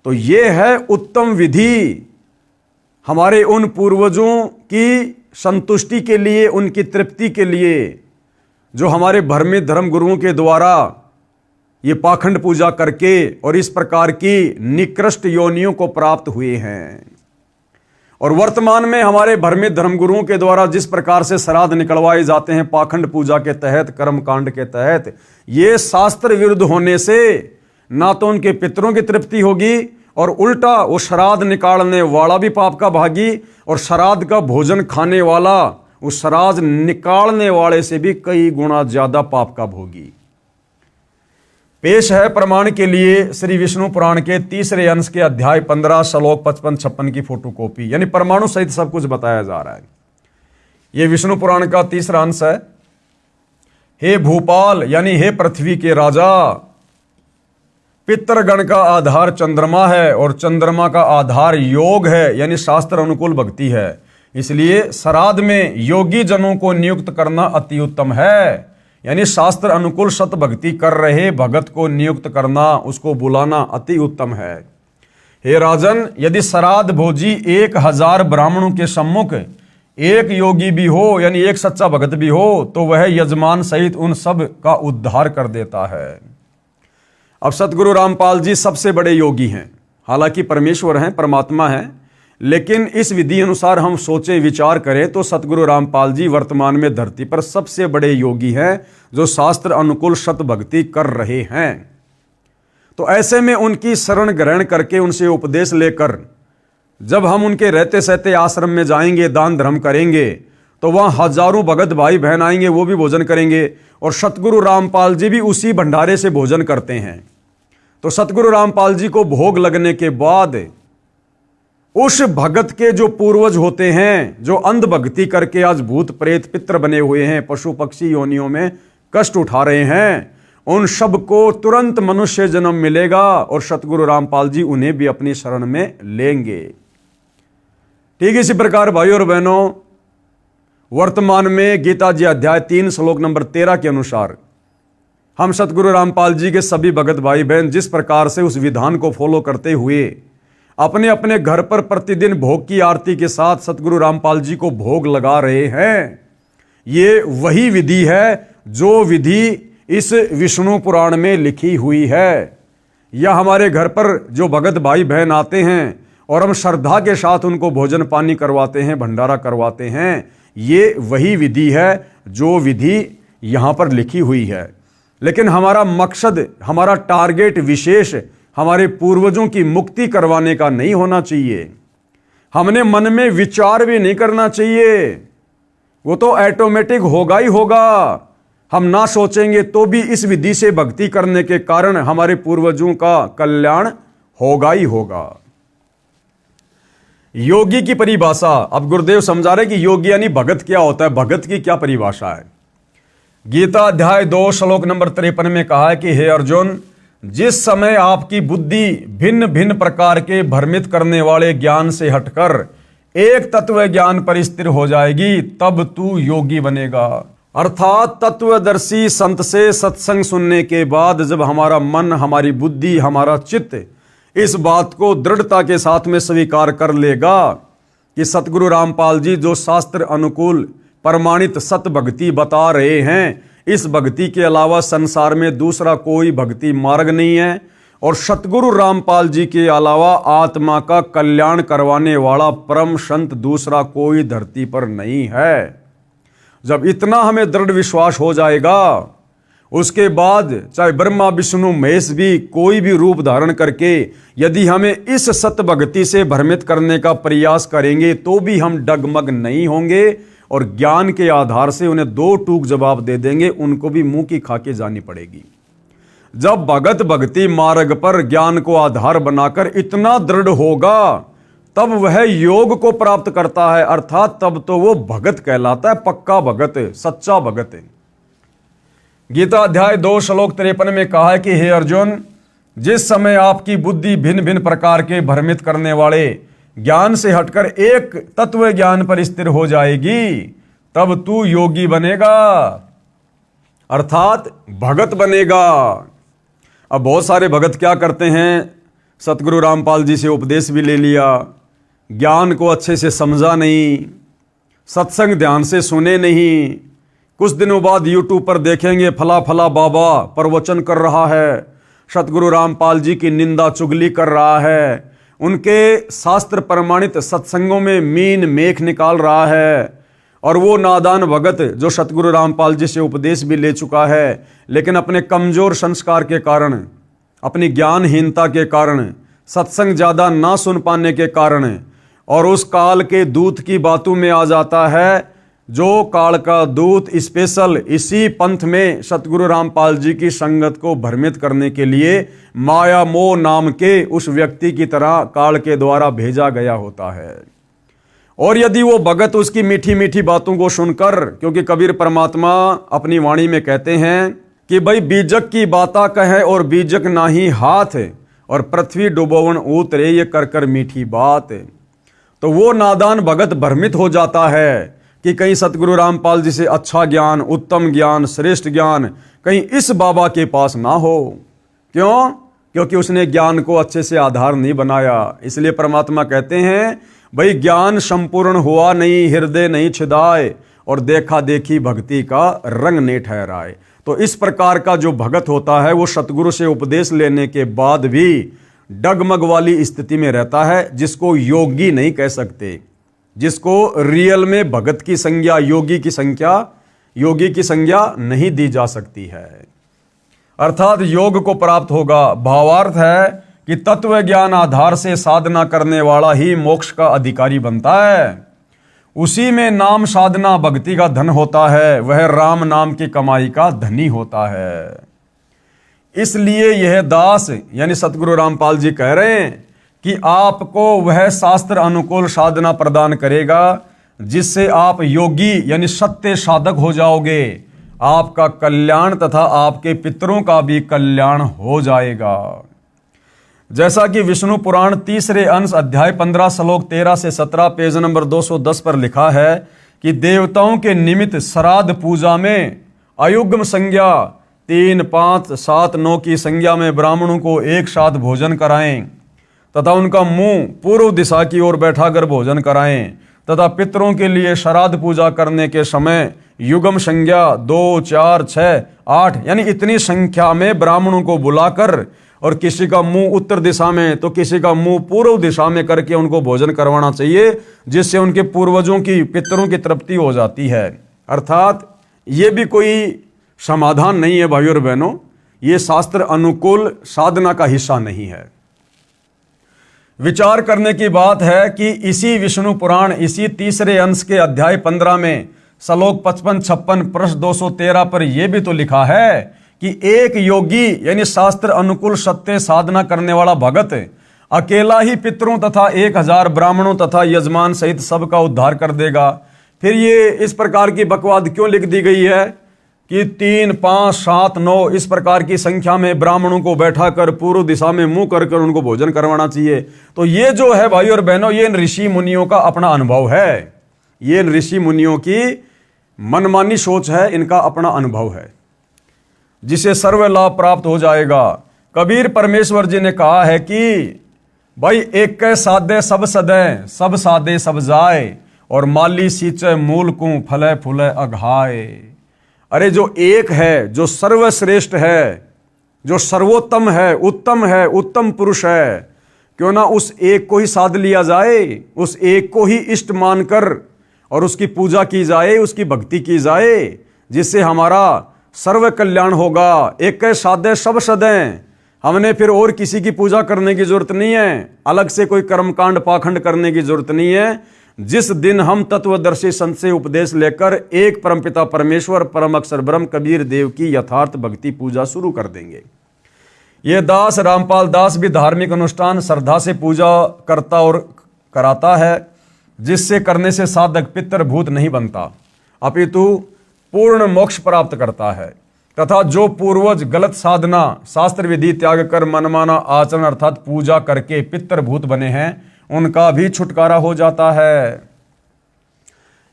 तो ये है उत्तम विधि हमारे उन पूर्वजों की संतुष्टि के लिए, उनकी तृप्ति के लिए, जो हमारे भ्रमित धर्म गुरुओं के द्वारा ये पाखंड पूजा करके और इस प्रकार की निकृष्ट योनियों को प्राप्त हुए हैं। और वर्तमान में हमारे भ्रमित धर्मगुरुओं के द्वारा जिस प्रकार से श्राद्ध निकलवाए जाते हैं पाखंड पूजा के तहत, कर्म कांड के तहत, ये शास्त्र विरुद्ध होने से ना तो उनके पितरों की तृप्ति होगी, और उल्टा वो श्राद्ध निकालने वाला भी पाप का भागी, और श्राद्ध का भोजन खाने वाला उस श्राद्ध निकालने वाले से भी कई गुना ज्यादा पाप का भोगी। पेश है प्रमाण के लिए श्री विष्णु पुराण के 3रे अंश के अध्याय 15 श्लोक 55-56 की फोटोकॉपी, यानी परमाणु सहित सब कुछ बताया जा रहा है। यह विष्णु पुराण का 3रा अंश है। हे भूपाल, यानी हे पृथ्वी के राजा, पितृगण का आधार चंद्रमा है और चंद्रमा का आधार योग है, यानी शास्त्र अनुकूल भक्ति है। इसलिए श्राद्ध में योगी जनों को नियुक्त करना अति उत्तम है, यानी शास्त्र अनुकूल सत भक्ति कर रहे भगत को नियुक्त करना, उसको बुलाना अति उत्तम है। हे राजन, यदि श्राद्ध भोजी 1000 ब्राह्मणों के सम्मुख एक योगी भी हो, यानी एक सच्चा भगत भी हो, तो वह यजमान सहित उन सब का उद्धार कर देता है। अब सतगुरु रामपाल जी सबसे बड़े योगी हैं, हालांकि परमेश्वर हैं, परमात्मा हैं, लेकिन इस विधि अनुसार हम सोचे विचार करें तो सतगुरु रामपाल जी वर्तमान में धरती पर सबसे बड़े योगी हैं जो शास्त्र अनुकूल सत भक्ति कर रहे हैं। तो ऐसे में उनकी शरण ग्रहण करके उनसे उपदेश लेकर जब हम उनके रहते सहते आश्रम में जाएंगे, दान धर्म करेंगे, तो वहां हजारों भगत भाई बहन आएंगे, वो भी भोजन करेंगे, और सतगुरु रामपाल जी भी उसी भंडारे से भोजन करते हैं। तो सतगुरु रामपाल जी को भोग लगने के बाद उस भगत के जो पूर्वज होते हैं, जो अंध भक्ति करके आज भूत प्रेत पित्र बने हुए हैं, पशु पक्षी योनियों में कष्ट उठा रहे हैं, उन सब को तुरंत मनुष्य जन्म मिलेगा और सतगुरु रामपाल जी उन्हें भी अपनी शरण में लेंगे। ठीक इसी प्रकार भाइयों और बहनों, वर्तमान में गीता जी अध्याय 3 श्लोक नंबर 13 के अनुसार हम सतगुरु रामपाल जी के सभी भगत भाई बहन जिस प्रकार से उस विधान को फॉलो करते हुए अपने अपने घर पर प्रतिदिन भोग की आरती के साथ सतगुरु रामपाल जी को भोग लगा रहे हैं, ये वही विधि है जो विधि इस विष्णु पुराण में लिखी हुई है। यह हमारे घर पर जो भगत भाई बहन आते हैं और हम श्रद्धा के साथ उनको भोजन पानी करवाते हैं, भंडारा करवाते हैं, ये वही विधि है जो विधि यहाँ पर लिखी हुई है। लेकिन हमारा मकसद, हमारा टारगेट विशेष हमारे पूर्वजों की मुक्ति करवाने का नहीं होना चाहिए। हमने मन में विचार भी नहीं करना चाहिए, वो तो ऑटोमेटिक होगा ही होगा। हम ना सोचेंगे तो भी इस विधि से भक्ति करने के कारण हमारे पूर्वजों का कल्याण होगा ही होगा। योगी की परिभाषा, अब गुरुदेव समझा रहे कि योगी यानी भगत क्या होता है, भगत की क्या परिभाषा है। गीता अध्याय 2 श्लोक नंबर 53 में कहा है कि हे अर्जुन, जिस समय आपकी बुद्धि भिन्न भिन्न प्रकार के भ्रमित करने वाले ज्ञान से हटकर एक तत्व ज्ञान पर स्थिर हो जाएगी, तब तू योगी बनेगा। अर्थात तत्वदर्शी संत से सत्संग सुनने के बाद जब हमारा मन, हमारी बुद्धि, हमारा चित्त इस बात को दृढ़ता के साथ में स्वीकार कर लेगा कि सतगुरु रामपाल जी जो शास्त्र अनुकूल प्रमाणित सत भक्ति बता रहे हैं, इस भक्ति के अलावा संसार में दूसरा कोई भक्ति मार्ग नहीं है और सतगुरु रामपाल जी के अलावा आत्मा का कल्याण करवाने वाला परम संत दूसरा कोई धरती पर नहीं है। जब इतना हमें दृढ़ विश्वास हो जाएगा, उसके बाद चाहे ब्रह्मा विष्णु महेश भी कोई भी रूप धारण करके यदि हमें इस सत भक्ति से भ्रमित करने का प्रयास करेंगे तो भी हम डगमग नहीं होंगे और ज्ञान के आधार से उन्हें दो टूक जवाब दे देंगे, उनको भी मुंह की खाके जानी पड़ेगी। जब भगत भक्ति मार्ग पर ज्ञान को आधार बनाकर इतना दृढ़ होगा तब वह योग को प्राप्त करता है, अर्थात तब तो वो भगत कहलाता है, पक्का भगत, सच्चा भगत। गीता अध्याय 2 श्लोक 53 में कहा है कि हे अर्जुन, जिस समय आपकी बुद्धि भिन्न भिन्न प्रकार के भ्रमित करने वाले ज्ञान से हटकर एक तत्व ज्ञान पर स्थिर हो जाएगी, तब तू योगी बनेगा, अर्थात भगत बनेगा। अब बहुत सारे भगत क्या करते हैं, सतगुरु रामपाल जी से उपदेश भी ले लिया, ज्ञान को अच्छे से समझा नहीं, सत्संग ध्यान से सुने नहीं, कुछ दिनों बाद यूट्यूब पर देखेंगे फला फला बाबा प्रवचन कर रहा है, सतगुरु रामपाल जी की निंदा चुगली कर रहा है, उनके शास्त्र प्रमाणित सत्संगों में मीन मेख निकाल रहा है, और वो नादान भगत जो सतगुरु रामपाल जी से उपदेश भी ले चुका है लेकिन अपने कमजोर संस्कार के कारण, अपनी ज्ञानहीनता के कारण, सत्संग ज़्यादा ना सुन पाने के कारण और उस काल के दूत की बातों में आ जाता है, जो काल का दूत स्पेशल इसी पंथ में सतगुरु रामपाल जी की संगत को भ्रमित करने के लिए माया मोह नाम के उस व्यक्ति की तरह काल के द्वारा भेजा गया होता है। और यदि वो भगत उसकी मीठी मीठी बातों को सुनकर, क्योंकि कबीर परमात्मा अपनी वाणी में कहते हैं कि भाई बीजक की बाता कहे और बीजक नाही हाथ, और पृथ्वी डुबोवन उतरे ये कर कर मीठी बात। तो वो नादान भगत भ्रमित हो जाता है कि कहीं सतगुरु रामपाल जी से अच्छा ज्ञान, उत्तम ज्ञान, श्रेष्ठ ज्ञान कहीं इस बाबा के पास ना हो। क्यों? क्योंकि उसने ज्ञान को अच्छे से आधार नहीं बनाया। इसलिए परमात्मा कहते हैं भाई ज्ञान संपूर्ण हुआ नहीं, हृदय नहीं छिदाए, और देखा देखी भक्ति का रंग नहीं ठहराए। तो इस प्रकार का जो भगत होता है वो सतगुरु से उपदेश लेने के बाद भी डगमग वाली स्थिति में रहता है, जिसको योगी नहीं कह सकते, जिसको रियल में भगत की संज्ञा, योगी की संज्ञा नहीं दी जा सकती है। अर्थात योग को प्राप्त होगा। भावार्थ है कि तत्व ज्ञान आधार से साधना करने वाला ही मोक्ष का अधिकारी बनता है। उसी में नाम साधना भक्ति का धन होता है, वह राम नाम की कमाई का धनी होता है। इसलिए यह दास यानी सतगुरु रामपाल जी कह रहे हैं कि आपको वह शास्त्र अनुकूल साधना प्रदान करेगा जिससे आप योगी यानी सत्य साधक हो जाओगे। आपका कल्याण तथा आपके पितरों का भी कल्याण हो जाएगा। जैसा कि विष्णु पुराण तीसरे अंश अध्याय 15 श्लोक 13 से 17 पेज नंबर 210 पर लिखा है कि देवताओं के निमित्त श्राद्ध पूजा में अयुग्म संज्ञा 3, 5, 7, 9 की संज्ञा में ब्राह्मणों को एक साथ भोजन कराएं तथा उनका मुंह पूर्व दिशा की ओर बैठाकर भोजन कराएं तथा पितरों के लिए श्राद्ध पूजा करने के समय युग्म संज्ञा 2, 4, 6, 8 यानी इतनी संख्या में ब्राह्मणों को बुलाकर और किसी का मुंह उत्तर दिशा में तो किसी का मुंह पूर्व दिशा में करके उनको भोजन करवाना चाहिए, जिससे उनके पूर्वजों की, पितरों की तृप्ति हो जाती है। अर्थात ये भी कोई समाधान नहीं है भाइयों और बहनों, ये शास्त्र अनुकूल साधना का हिस्सा नहीं है। विचार करने की बात है कि इसी विष्णु पुराण इसी तीसरे अंश के अध्याय 15 में श्लोक 55-56 पृष्ठ 213 पर यह भी तो लिखा है कि एक योगी यानी शास्त्र अनुकूल सत्य साधना करने वाला भगत अकेला ही पितरों तथा 1000 ब्राह्मणों तथा यजमान सहित सबका उद्धार कर देगा। फिर ये इस प्रकार की बकवाद क्यों लिख दी गई है कि 3, 5, 7, 9 इस प्रकार की संख्या में ब्राह्मणों को बैठा कर पूर्व दिशा में मुंह कर उनको भोजन करवाना चाहिए। तो ये जो है भाई और बहनों, ये इन ऋषि मुनियों का अपना अनुभव है, ये इन ऋषि मुनियों की मनमानी सोच है, इनका अपना अनुभव है, जिसे सर्व लाभ प्राप्त हो जाएगा। कबीर परमेश्वर जी ने कहा है कि भाई एक कै साधे सब सदै, सब साधे सब जाए, और माली सींचे मूल को फले फूले अघाए। अरे जो एक है, जो सर्वश्रेष्ठ है, जो सर्वोत्तम है, उत्तम पुरुष है, क्यों ना उस एक को ही साध लिया जाए, उस एक को ही इष्ट मानकर और उसकी पूजा की जाए, उसकी भक्ति की जाए, जिससे हमारा सर्व कल्याण होगा। एक कै साधे सब सदै, हमने फिर और किसी की पूजा करने की जरूरत नहीं है, अलग से कोई कर्मकांड पाखंड करने की जरूरत नहीं है। जिस दिन हम तत्वदर्शी संत से उपदेश लेकर एक परमपिता परमेश्वर परम अक्षर ब्रह्म कबीर देव की यथार्थ भक्ति पूजा शुरू कर देंगे। ये दास रामपाल दास भी धार्मिक अनुष्ठान श्रद्धा से पूजा करता और कराता है, जिससे करने से साधक पितर भूत नहीं बनता, अपितु पूर्ण मोक्ष प्राप्त करता है। तथा जो पूर्वज गलत साधना शास्त्र विधि त्याग कर मनमाना आचरण अर्थात पूजा करके पितर भूत बने हैं, उनका भी छुटकारा हो जाता है।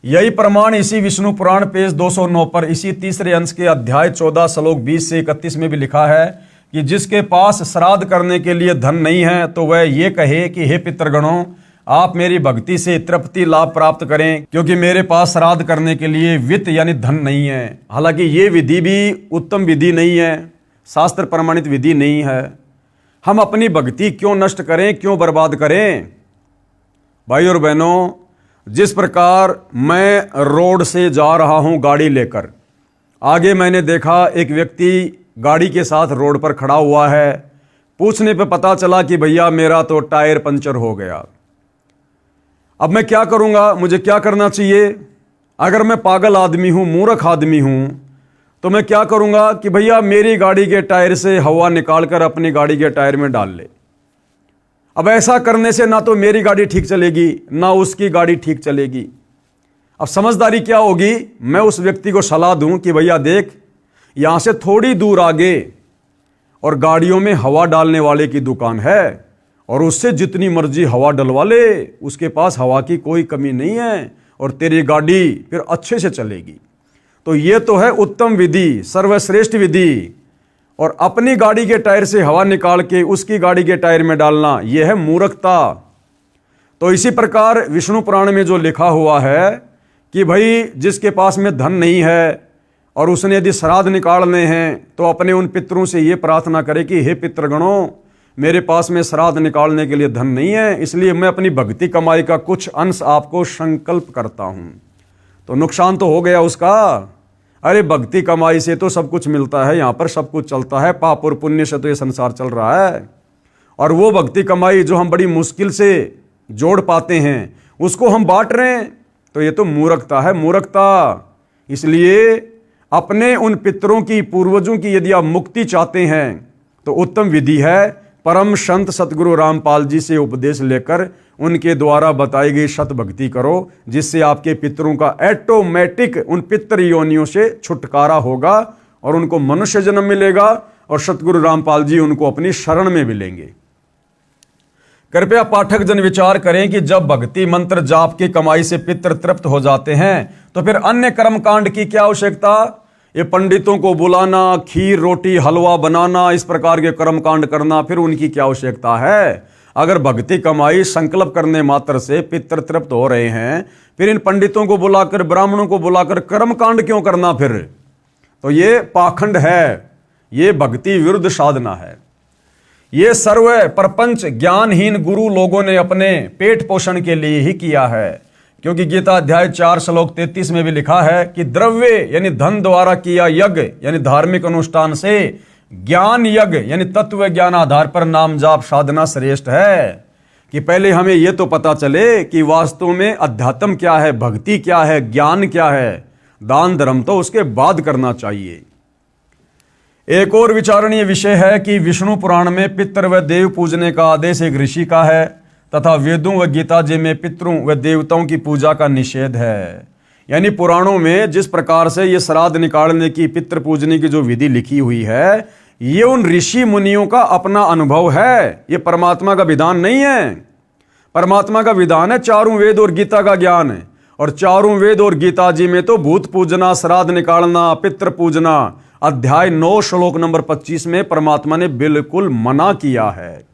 यही प्रमाण इसी विष्णु पुराण पेज 209 पर इसी तीसरे अंश के अध्याय 14 श्लोक 20 से 31 में भी लिखा है कि जिसके पास श्राद्ध करने के लिए धन नहीं है तो वह ये कहे कि हे पितृगणों, आप मेरी भक्ति से तृप्ति लाभ प्राप्त करें, क्योंकि मेरे पास श्राद्ध करने के लिए वित्त यानी धन नहीं है। हालांकि ये विधि भी उत्तम विधि नहीं है, शास्त्र प्रमाणित विधि नहीं है। हम अपनी भक्ति क्यों नष्ट करें, क्यों बर्बाद करें? भाई और बहनों, जिस प्रकार मैं रोड से जा रहा हूं गाड़ी लेकर, आगे मैंने देखा एक व्यक्ति गाड़ी के साथ रोड पर खड़ा हुआ है। पूछने पे पता चला कि भैया मेरा तो टायर पंचर हो गया। अब मैं क्या करूंगा, मुझे क्या करना चाहिए? अगर मैं पागल आदमी हूं, मूर्ख आदमी हूं, तो मैं क्या करूंगा कि भैया मेरी गाड़ी के टायर से हवा निकालकर अपनी गाड़ी के टायर में डाल ले। अब ऐसा करने से ना तो मेरी गाड़ी ठीक चलेगी, ना उसकी गाड़ी ठीक चलेगी। अब समझदारी क्या होगी? मैं उस व्यक्ति को सलाह दूं कि भैया देख, यहां से थोड़ी दूर आगे और गाड़ियों में हवा डालने वाले की दुकान है, और उससे जितनी मर्जी हवा डलवा ले, उसके पास हवा की कोई कमी नहीं है, और तेरी गाड़ी फिर अच्छे से चलेगी। तो ये तो है उत्तम विधि, सर्वश्रेष्ठ विधि। और अपनी गाड़ी के टायर से हवा निकाल के उसकी गाड़ी के टायर में डालना, यह है मूर्खता। तो इसी प्रकार विष्णु पुराण में जो लिखा हुआ है कि भाई जिसके पास में धन नहीं है और उसने यदि श्राद्ध निकालने हैं, तो अपने उन पितरों से ये प्रार्थना करे कि हे पितृगणों, मेरे पास में श्राद्ध निकालने के लिए धन नहीं है, इसलिए मैं अपनी भक्ति कमाई का कुछ अंश आपको संकल्प करता हूं। तो नुकसान तो हो गया उसका। अरे भक्ति कमाई से तो सब कुछ मिलता है, यहां पर सब कुछ चलता है, पाप और पुण्य से तो ये संसार चल रहा है। और वो भक्ति कमाई जो हम बड़ी मुश्किल से जोड़ पाते हैं, उसको हम बांट रहे हैं, तो ये तो मूर्खता है, मूर्खता। इसलिए अपने उन पितरों की, पूर्वजों की यदि आप मुक्ति चाहते हैं, तो उत्तम विधि है परम संत सतगुरु रामपाल जी से उपदेश लेकर उनके द्वारा बताई गई सत भक्ति करो, जिससे आपके पितरों का ऑटोमेटिक उन पितृ योनियों से छुटकारा होगा और उनको मनुष्य जन्म मिलेगा, और सतगुरु रामपाल जी उनको अपनी शरण में मिलेंगे। कृपया पाठक जन विचार करें कि जब भक्ति मंत्र जाप की कमाई से पितृ तृप्त हो जाते हैं, तो फिर अन्य कर्मकांड की क्या आवश्यकता? ये पंडितों को बुलाना, खीर रोटी हलवा बनाना, इस प्रकार के कर्मकांड करना, फिर उनकी क्या आवश्यकता है? अगर भक्ति कमाई संकल्प करने मात्र से पितृ तृप्त हो रहे हैं, फिर इन पंडितों को बुलाकर, ब्राह्मणों को बुलाकर कर्मकांड क्यों करना फिर? तो ये पाखंड है, ये भक्ति विरुद्ध साधना है। ये सर्व प्रपंच ज्ञानहीन गुरु लोगों ने अपने पेट पोषण के लिए ही किया है, क्योंकि गीता अध्याय 4 श्लोक 33 में भी लिखा है कि द्रव्य यानी धन द्वारा किया यज्ञ यानी धार्मिक अनुष्ठान से ज्ञान यज्ञ यानी तत्व ज्ञान आधार पर नाम जाप साधना श्रेष्ठ है। कि पहले हमें यह तो पता चले कि वास्तव में अध्यात्म क्या है, भक्ति क्या है, ज्ञान क्या है, दान धर्म तो उसके बाद करना चाहिए। एक और विचारणीय विषय है कि विष्णु पुराण में पितृ व देव पूजने का आदेश एक ऋषि का है तथा वेदों व गीता जी में पितरों व देवताओं की पूजा का निषेध है। यानी पुराणों में जिस प्रकार से ये श्राद्ध निकालने की, पितृ पूजने की जो विधि लिखी हुई है, ये उन ऋषि मुनियों का अपना अनुभव है, ये परमात्मा का विधान नहीं है। परमात्मा का विधान है चारों वेद और गीता का ज्ञान है, और चारों वेद और गीता जी में तो भूत पूजना, श्राद्ध निकालना, पितृ पूजना अध्याय 9 श्लोक नंबर 25 में परमात्मा ने बिल्कुल मना किया है।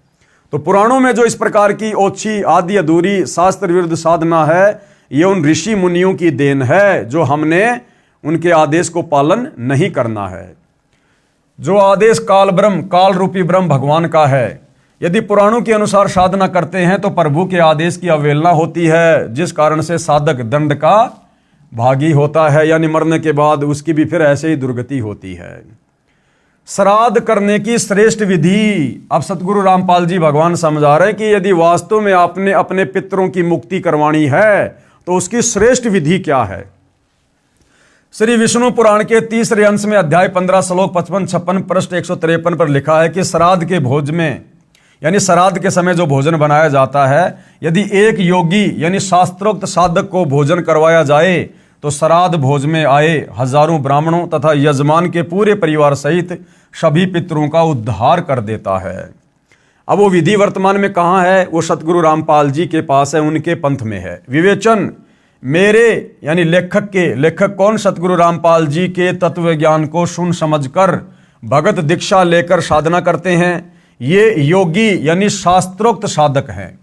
तो पुराणों में जो इस प्रकार की ओछी, आदि अधूरी, शास्त्र विरुद्ध साधना है, ये उन ऋषि मुनियों की देन है, जो हमने उनके आदेश को पालन नहीं करना है। जो आदेश काल ब्रह्म, काल रूपी ब्रह्म भगवान का है, यदि पुराणों के अनुसार साधना करते हैं तो प्रभु के आदेश की अवहेलना होती है, जिस कारण से साधक दंड का भागी होता है, यानी मरने के बाद उसकी भी फिर ऐसे ही दुर्गति होती है। श्राद्ध करने की श्रेष्ठ विधि अब सतगुरु रामपाल जी भगवान समझा रहे हैं कि यदि वास्तव में आपने अपने पितरों की मुक्ति करवानी है तो उसकी श्रेष्ठ विधि क्या है। श्री विष्णु पुराण के 3रे अंश में अध्याय 15 श्लोक 55-56 पृष्ठ 153 पर लिखा है कि श्राद्ध के भोज में, यानी श्राद्ध के समय जो भोजन बनाया जाता है, यदि एक योगी यानी शास्त्रोक्त साधक को भोजन करवाया जाए तो श्राद्ध भोज में आए हजारों ब्राह्मणों तथा यजमान के पूरे परिवार सहित सभी पितरों का उद्धार कर देता है। अब वो विधि वर्तमान में कहाँ है? वो सतगुरु रामपाल जी के पास है, उनके पंथ में है। विवेचन मेरे यानी लेखक कौन? सतगुरु रामपाल जी के तत्व ज्ञान को सुन समझकर भगत दीक्षा लेकर साधना करते हैं। ये योगी यानी शास्त्रोक्त साधक हैं।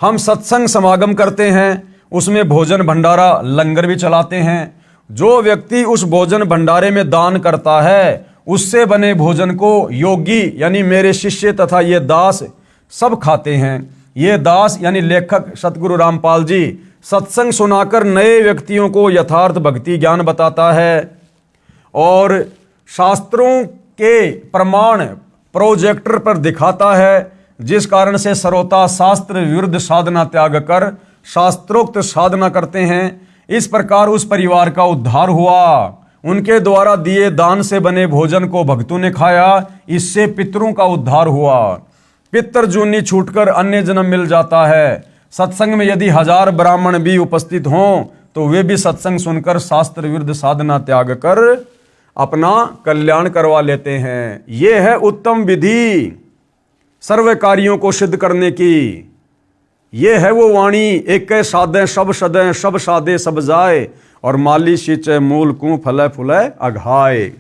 हम सत्संग समागम करते हैं, उसमें भोजन भंडारा लंगर भी चलाते हैं। जो व्यक्ति उस भोजन भंडारे में दान करता है, उससे बने भोजन को योगी यानी मेरे शिष्य तथा ये दास सब खाते हैं। ये दास यानी लेखक सतगुरु रामपाल जी सत्संग सुनाकर नए व्यक्तियों को यथार्थ भक्ति ज्ञान बताता है और शास्त्रों के प्रमाण प्रोजेक्टर पर दिखाता है, जिस कारण से श्रोता शास्त्र विरुद्ध साधना त्याग कर शास्त्रोक्त साधना करते हैं। इस प्रकार उस परिवार का उद्धार हुआ। उनके द्वारा दिए दान से बने भोजन को भक्तों ने खाया, इससे पितरों का उद्धार हुआ। पितर जूनी छूटकर अन्य जन्म मिल जाता है। सत्संग में यदि 1000 ब्राह्मण भी उपस्थित हों तो वे भी सत्संग सुनकर शास्त्र विरुद्ध साधना त्याग कर अपना कल्याण करवा लेते हैं। ये है उत्तम विधि सर्व कार्यों को सिद्ध करने की। ये है वो वाणी, एक साधे सब सदे, सब साधे सब जाए, और माली सींचे मूल कूं फले फुले अघाए।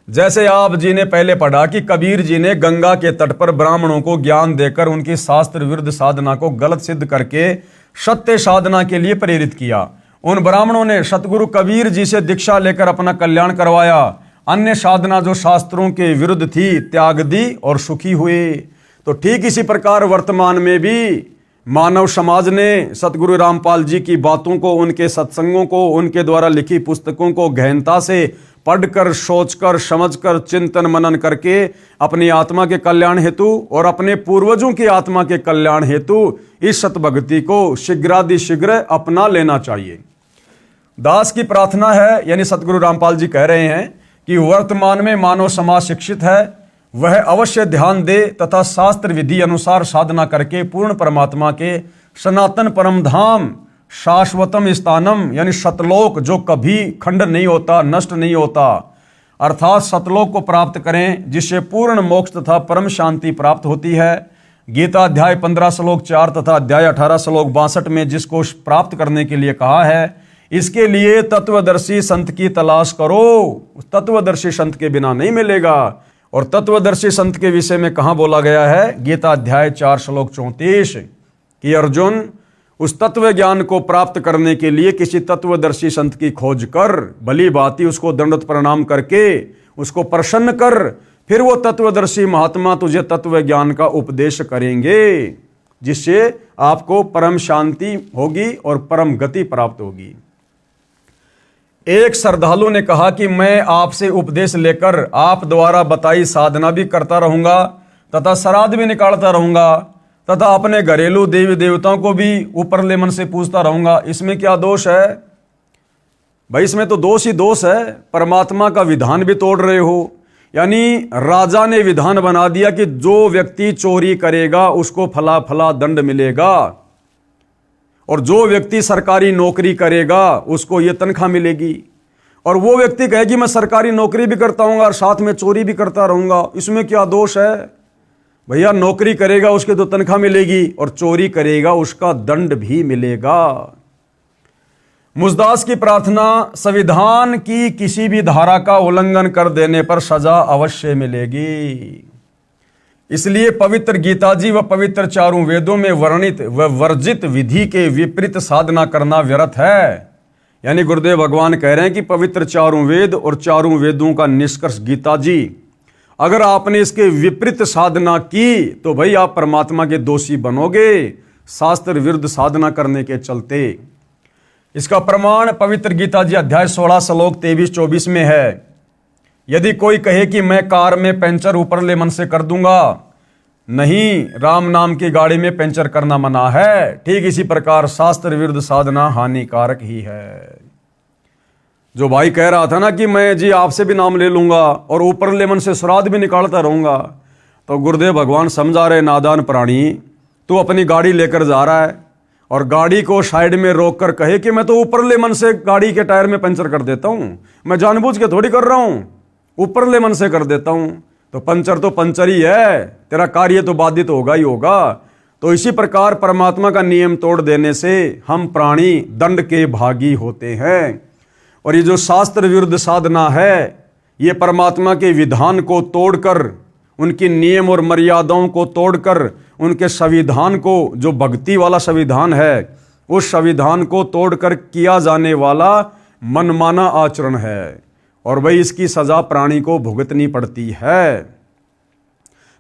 जैसे आप जी ने पहले पढ़ा कि कबीर जी ने गंगा के तट पर ब्राह्मणों को ज्ञान देकर उनकी शास्त्र विरुद्ध साधना को गलत सिद्ध करके सत्य साधना के लिए प्रेरित किया। उन ब्राह्मणों ने सतगुरु कबीर जी से दीक्षा लेकर अपना कल्याण करवाया। अन्य साधना जो शास्त्रों के विरुद्ध थी त्याग दी और सुखी हुए। तो ठीक इसी प्रकार वर्तमान में भी मानव समाज ने सतगुरु रामपाल जी की बातों को, उनके सत्संगों को, उनके द्वारा लिखी पुस्तकों को गहनता से पढ़कर, सोचकर, समझकर, चिंतन मनन करके अपनी आत्मा के कल्याण हेतु और अपने पूर्वजों की आत्मा के कल्याण हेतु इस सतभक्ति को शीघ्रातिशीघ्र अपना लेना चाहिए। दास की प्रार्थना है, यानी सतगुरु रामपाल जी कह रहे हैं कि वर्तमान में मानव समाज शिक्षित है, वह अवश्य ध्यान दे तथा शास्त्र विधि अनुसार साधना करके पूर्ण परमात्मा के सनातन परम धाम शाश्वतम स्थानम यानी सतलोक, जो कभी खंड नहीं होता, नष्ट नहीं होता, अर्थात सतलोक को प्राप्त करें, जिससे पूर्ण मोक्ष तथा परम शांति प्राप्त होती है। गीता अध्याय 15 श्लोक 4 तथा अध्याय 18 श्लोक 62 में जिसको प्राप्त करने के लिए कहा है, इसके लिए तत्वदर्शी संत की तलाश करो। तत्वदर्शी संत के बिना नहीं मिलेगा। और तत्वदर्शी संत के विषय में कहाँ बोला गया है? गीता अध्याय 4 श्लोक 34 कि अर्जुन, उस तत्व ज्ञान को प्राप्त करने के लिए किसी तत्वदर्शी संत की खोज कर, भली भांति उसको दंडवत प्रणाम करके उसको प्रसन्न कर, फिर वो तत्वदर्शी महात्मा तुझे तत्व ज्ञान का उपदेश करेंगे, जिससे आपको परम शांति होगी और परम गति प्राप्त होगी। एक श्रद्धालु ने कहा कि मैं आपसे उपदेश लेकर आप द्वारा बताई साधना भी करता रहूंगा तथा श्राद्ध भी निकालता रहूंगा तथा अपने घरेलू देवी देवताओं को भी ऊपरले मन से पूजता रहूंगा, इसमें क्या दोष है? भाई इसमें तो दोष ही दोष है, परमात्मा का विधान भी तोड़ रहे हो। यानी राजा ने विधान बना दिया कि जो व्यक्ति चोरी करेगा उसको फला फला दंड मिलेगा, और जो व्यक्ति सरकारी नौकरी करेगा उसको ये तनख्वाह मिलेगी। और वो व्यक्ति कहे कि मैं सरकारी नौकरी भी करता हूँ और साथ में चोरी भी करता रहूंगा, इसमें क्या दोष है? भैया नौकरी करेगा उसके तो तनख्वाह मिलेगी, और चोरी करेगा उसका दंड भी मिलेगा। मुजदास की प्रार्थना, संविधान की किसी भी धारा का उल्लंघन कर देने पर सजा अवश्य मिलेगी। इसलिए पवित्र गीता जी व पवित्र चारों वेदों में वर्णित व वर्जित विधि के विपरीत साधना करना व्यर्थ है। यानी गुरुदेव भगवान कह रहे हैं कि पवित्र चारों वेद और चारों वेदों का निष्कर्ष गीता जी, अगर आपने इसके विपरीत साधना की तो भाई आप परमात्मा के दोषी बनोगे, शास्त्र विरुद्ध साधना करने के चलते। इसका प्रमाण पवित्र गीता जी अध्याय 16 श्लोक 23-24 में है। यदि कोई कहे कि मैं कार में पंचर ऊपरले मन से कर दूंगा, नहीं, राम नाम की गाड़ी में पंचर करना मना है। ठीक इसी प्रकार शास्त्र विरुद्ध साधना हानिकारक ही है। जो भाई कह रहा था ना कि मैं जी आपसे भी नाम ले लूंगा और ऊपरले मन से श्राद्ध भी निकालता रहूंगा, तो गुरुदेव भगवान समझा रहे, नादान प्राणी, तू अपनी गाड़ी लेकर जा रहा है और गाड़ी को साइड में रोक कर कहे कि मैं तो ऊपरले मन से गाड़ी के टायर में पंचर कर देता हूं, मैं जानबूझ के थोड़ी कर रहा हूं, ऊपरले मन से कर देता हूं, तो पंचर तो पंचर ही है, तेरा कार्य तो बाधित होगा ही होगा। तो इसी प्रकार परमात्मा का नियम तोड़ देने से हम प्राणी दंड के भागी होते हैं। और ये जो शास्त्र विरुद्ध साधना है, ये परमात्मा के विधान को तोड़कर, उनके नियम और मर्यादाओं को तोड़कर, उनके संविधान को, जो भक्ति वाला संविधान है, उस संविधान को तोड़कर किया जाने वाला मनमाना आचरण है। और भाई इसकी सजा प्राणी को भुगतनी पड़ती है।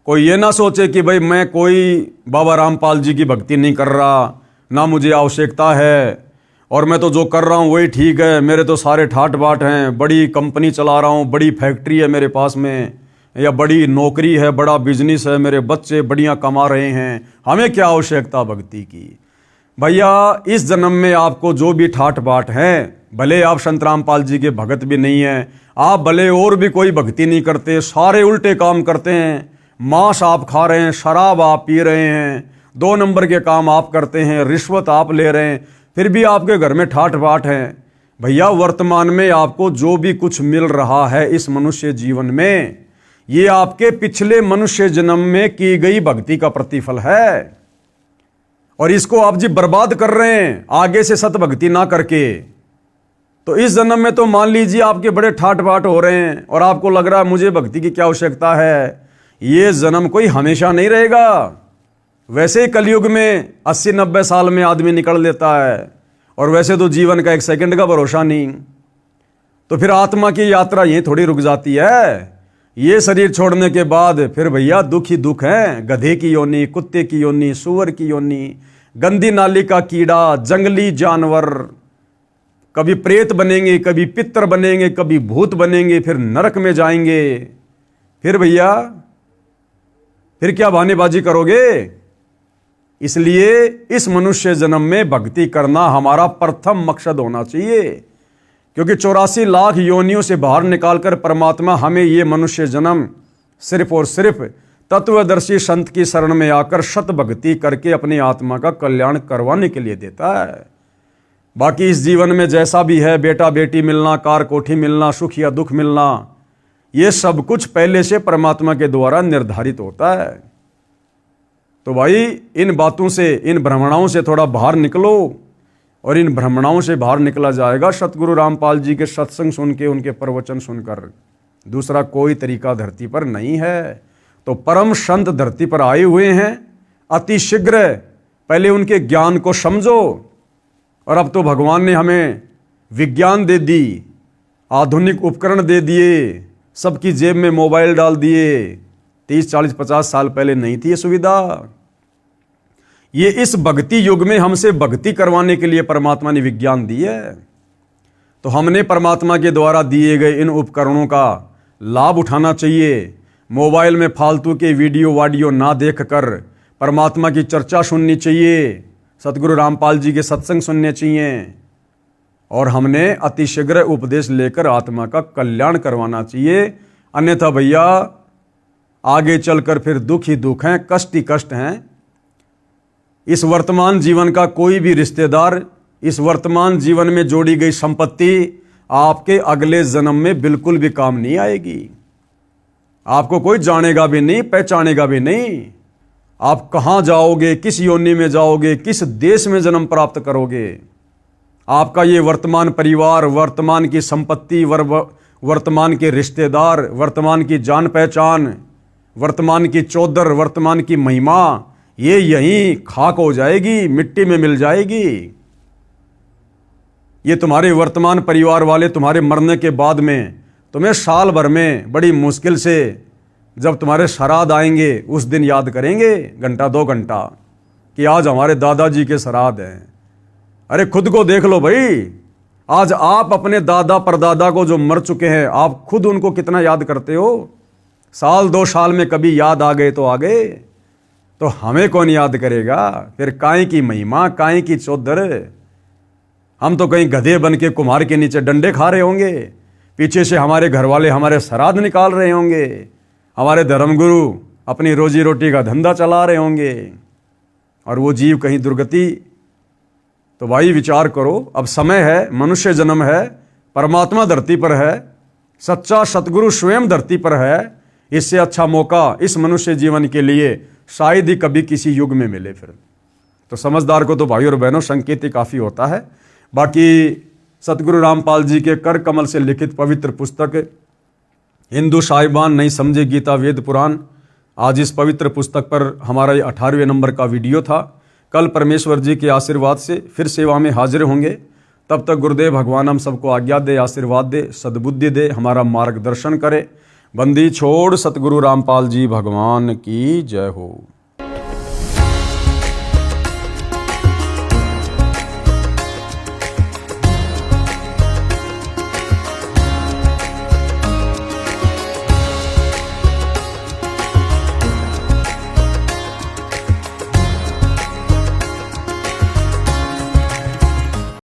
कोई ये ना सोचे कि भाई मैं कोई बाबा रामपाल जी की भक्ति नहीं कर रहा, ना मुझे आवश्यकता है, और मैं तो जो कर रहा हूँ वही ठीक है, मेरे तो सारे ठाट बाट हैं, बड़ी कंपनी चला रहा हूँ, बड़ी फैक्ट्री है मेरे पास में, या बड़ी नौकरी है, बड़ा बिजनेस है, मेरे बच्चे बढ़िया कमा रहे हैं, हमें क्या आवश्यकता भक्ति की। भैया इस जन्म में आपको जो भी ठाट बाट हैं, भले आप संत रामपाल जी के भगत भी नहीं हैं, आप भले और भी कोई भक्ति नहीं करते, सारे उल्टे काम करते हैं, मांस आप खा रहे हैं, शराब आप पी रहे हैं, 2 नंबर के काम आप करते हैं, रिश्वत आप ले रहे हैं, फिर भी आपके घर में ठाट बाट हैं। भैया वर्तमान में आपको जो भी कुछ मिल रहा है इस मनुष्य जीवन में, ये आपके पिछले मनुष्य जन्म में की गई भक्ति का प्रतिफल है, और इसको आप जी बर्बाद कर रहे हैं आगे से सत भक्ति ना करके। तो इस जन्म में तो मान लीजिए आपके बड़े ठाट बाट हो रहे हैं और आपको लग रहा है मुझे भक्ति की क्या आवश्यकता है। ये जन्म कोई हमेशा नहीं रहेगा। वैसे ही कलयुग में 80-90 साल में आदमी निकल लेता है, और वैसे तो जीवन का 1 सेकंड का भरोसा नहीं। तो फिर आत्मा की यात्रा यहीं थोड़ी रुक जाती है। ये शरीर छोड़ने के बाद फिर भैया दुख ही दुख है। गधे की योनि, कुत्ते की योनि, सूअर की योनि, गंदी नाली का कीड़ा, जंगली जानवर, कभी प्रेत बनेंगे, कभी पितर बनेंगे, कभी भूत बनेंगे, फिर नरक में जाएंगे। फिर भैया फिर क्या बहानेबाजी करोगे? इसलिए इस मनुष्य जन्म में भक्ति करना हमारा प्रथम मकसद होना चाहिए, क्योंकि 84 लाख योनियों से बाहर निकालकर परमात्मा हमें ये मनुष्य जन्म सिर्फ और सिर्फ तत्वदर्शी संत की शरण में आकर सत भक्ति करके अपनी आत्मा का कल्याण करवाने के लिए देता है। बाकी इस जीवन में जैसा भी है, बेटा बेटी मिलना, कार कोठी मिलना, सुख या दुख मिलना, ये सब कुछ पहले से परमात्मा के द्वारा निर्धारित होता है। तो भाई इन बातों से, इन भ्रमणाओं से थोड़ा बाहर निकलो, और इन भ्रमणाओं से बाहर निकला जाएगा सतगुरु रामपाल जी के सत्संग सुन के, उनके प्रवचन सुनकर। दूसरा कोई तरीका धरती पर नहीं है। तो परम संत धरती पर आए हुए हैं, अति शीघ्र पहले उनके ज्ञान को समझो। और अब तो भगवान ने हमें विज्ञान दे दी, आधुनिक उपकरण दे दिए, सबकी जेब में मोबाइल डाल दिए। 30, 40, 50 साल पहले नहीं थी ये सुविधा। ये इस भक्ति युग में हमसे भक्ति करवाने के लिए परमात्मा ने विज्ञान दी है। तो हमने परमात्मा के द्वारा दिए गए इन उपकरणों का लाभ उठाना चाहिए। मोबाइल में फालतू के वीडियो वाडियो ना देखकर परमात्मा की चर्चा सुननी चाहिए, सतगुरु रामपाल जी के सत्संग सुनने चाहिए। और हमने अतिशीघ्र उपदेश लेकर आत्मा का कल्याण करवाना चाहिए। अन्यथा भैया आगे चलकर फिर दुख ही दुख हैं, कष्ट ही कष्ट हैं। इस वर्तमान जीवन का कोई भी रिश्तेदार, इस वर्तमान जीवन में जोड़ी गई संपत्ति आपके अगले जन्म में बिल्कुल भी काम नहीं आएगी। आपको कोई जानेगा भी नहीं, पहचानेगा भी नहीं। आप कहां जाओगे, किस योनि में जाओगे, किस देश में जन्म प्राप्त करोगे, आपका ये वर्तमान परिवार, वर्तमान की संपत्ति, वर्तमान के रिश्तेदार, वर्तमान की जान पहचान, वर्तमान की चौधर, वर्तमान की महिमा, ये यहीं खाक हो जाएगी, मिट्टी में मिल जाएगी। ये तुम्हारे वर्तमान परिवार वाले तुम्हारे मरने के बाद में तुम्हें साल भर में बड़ी मुश्किल से जब तुम्हारे श्राद्ध आएंगे उस दिन याद करेंगे, घंटा 2 घंटा, कि आज हमारे दादाजी के श्राद्ध हैं। अरे खुद को देख लो भाई, आज आप अपने दादा परदादा को जो मर चुके हैं, आप खुद उनको कितना याद करते हो। साल 2 साल में कभी याद आ गए तो आ गए, तो हमें कौन याद करेगा। फिर काहे की महिमा, काहे की चौधर। हम तो कहीं गधे बन के कुम्हार के नीचे डंडे खा रहे होंगे, पीछे से हमारे घर वाले हमारे श्राद्ध निकाल रहे होंगे, हमारे धर्मगुरु अपनी रोजी रोटी का धंधा चला रहे होंगे, और वो जीव कहीं दुर्गति। तो भाई विचार करो, अब समय है, मनुष्य जन्म है, परमात्मा धरती पर है, सच्चा सतगुरु स्वयं धरती पर है। इससे अच्छा मौका इस मनुष्य जीवन के लिए शायद ही कभी किसी युग में मिले। फिर तो समझदार को तो भाई और बहनों संकेत ही काफ़ी होता है। बाकी सतगुरु रामपाल जी के कर कमल से लिखित पवित्र पुस्तक हिंदू साहिबान नहीं समझे गीता वेद पुराण, आज इस पवित्र पुस्तक पर हमारा ये 18वें नंबर का वीडियो था। कल परमेश्वर जी के आशीर्वाद से फिर सेवा में हाजिर होंगे। तब तक गुरुदेव भगवान हम सबको आज्ञा दे, आशीर्वाद दे, सद्बुद्धि दे, हमारा मार्गदर्शन करे। बंदी छोड़ सतगुरु रामपाल जी भगवान की जय हो।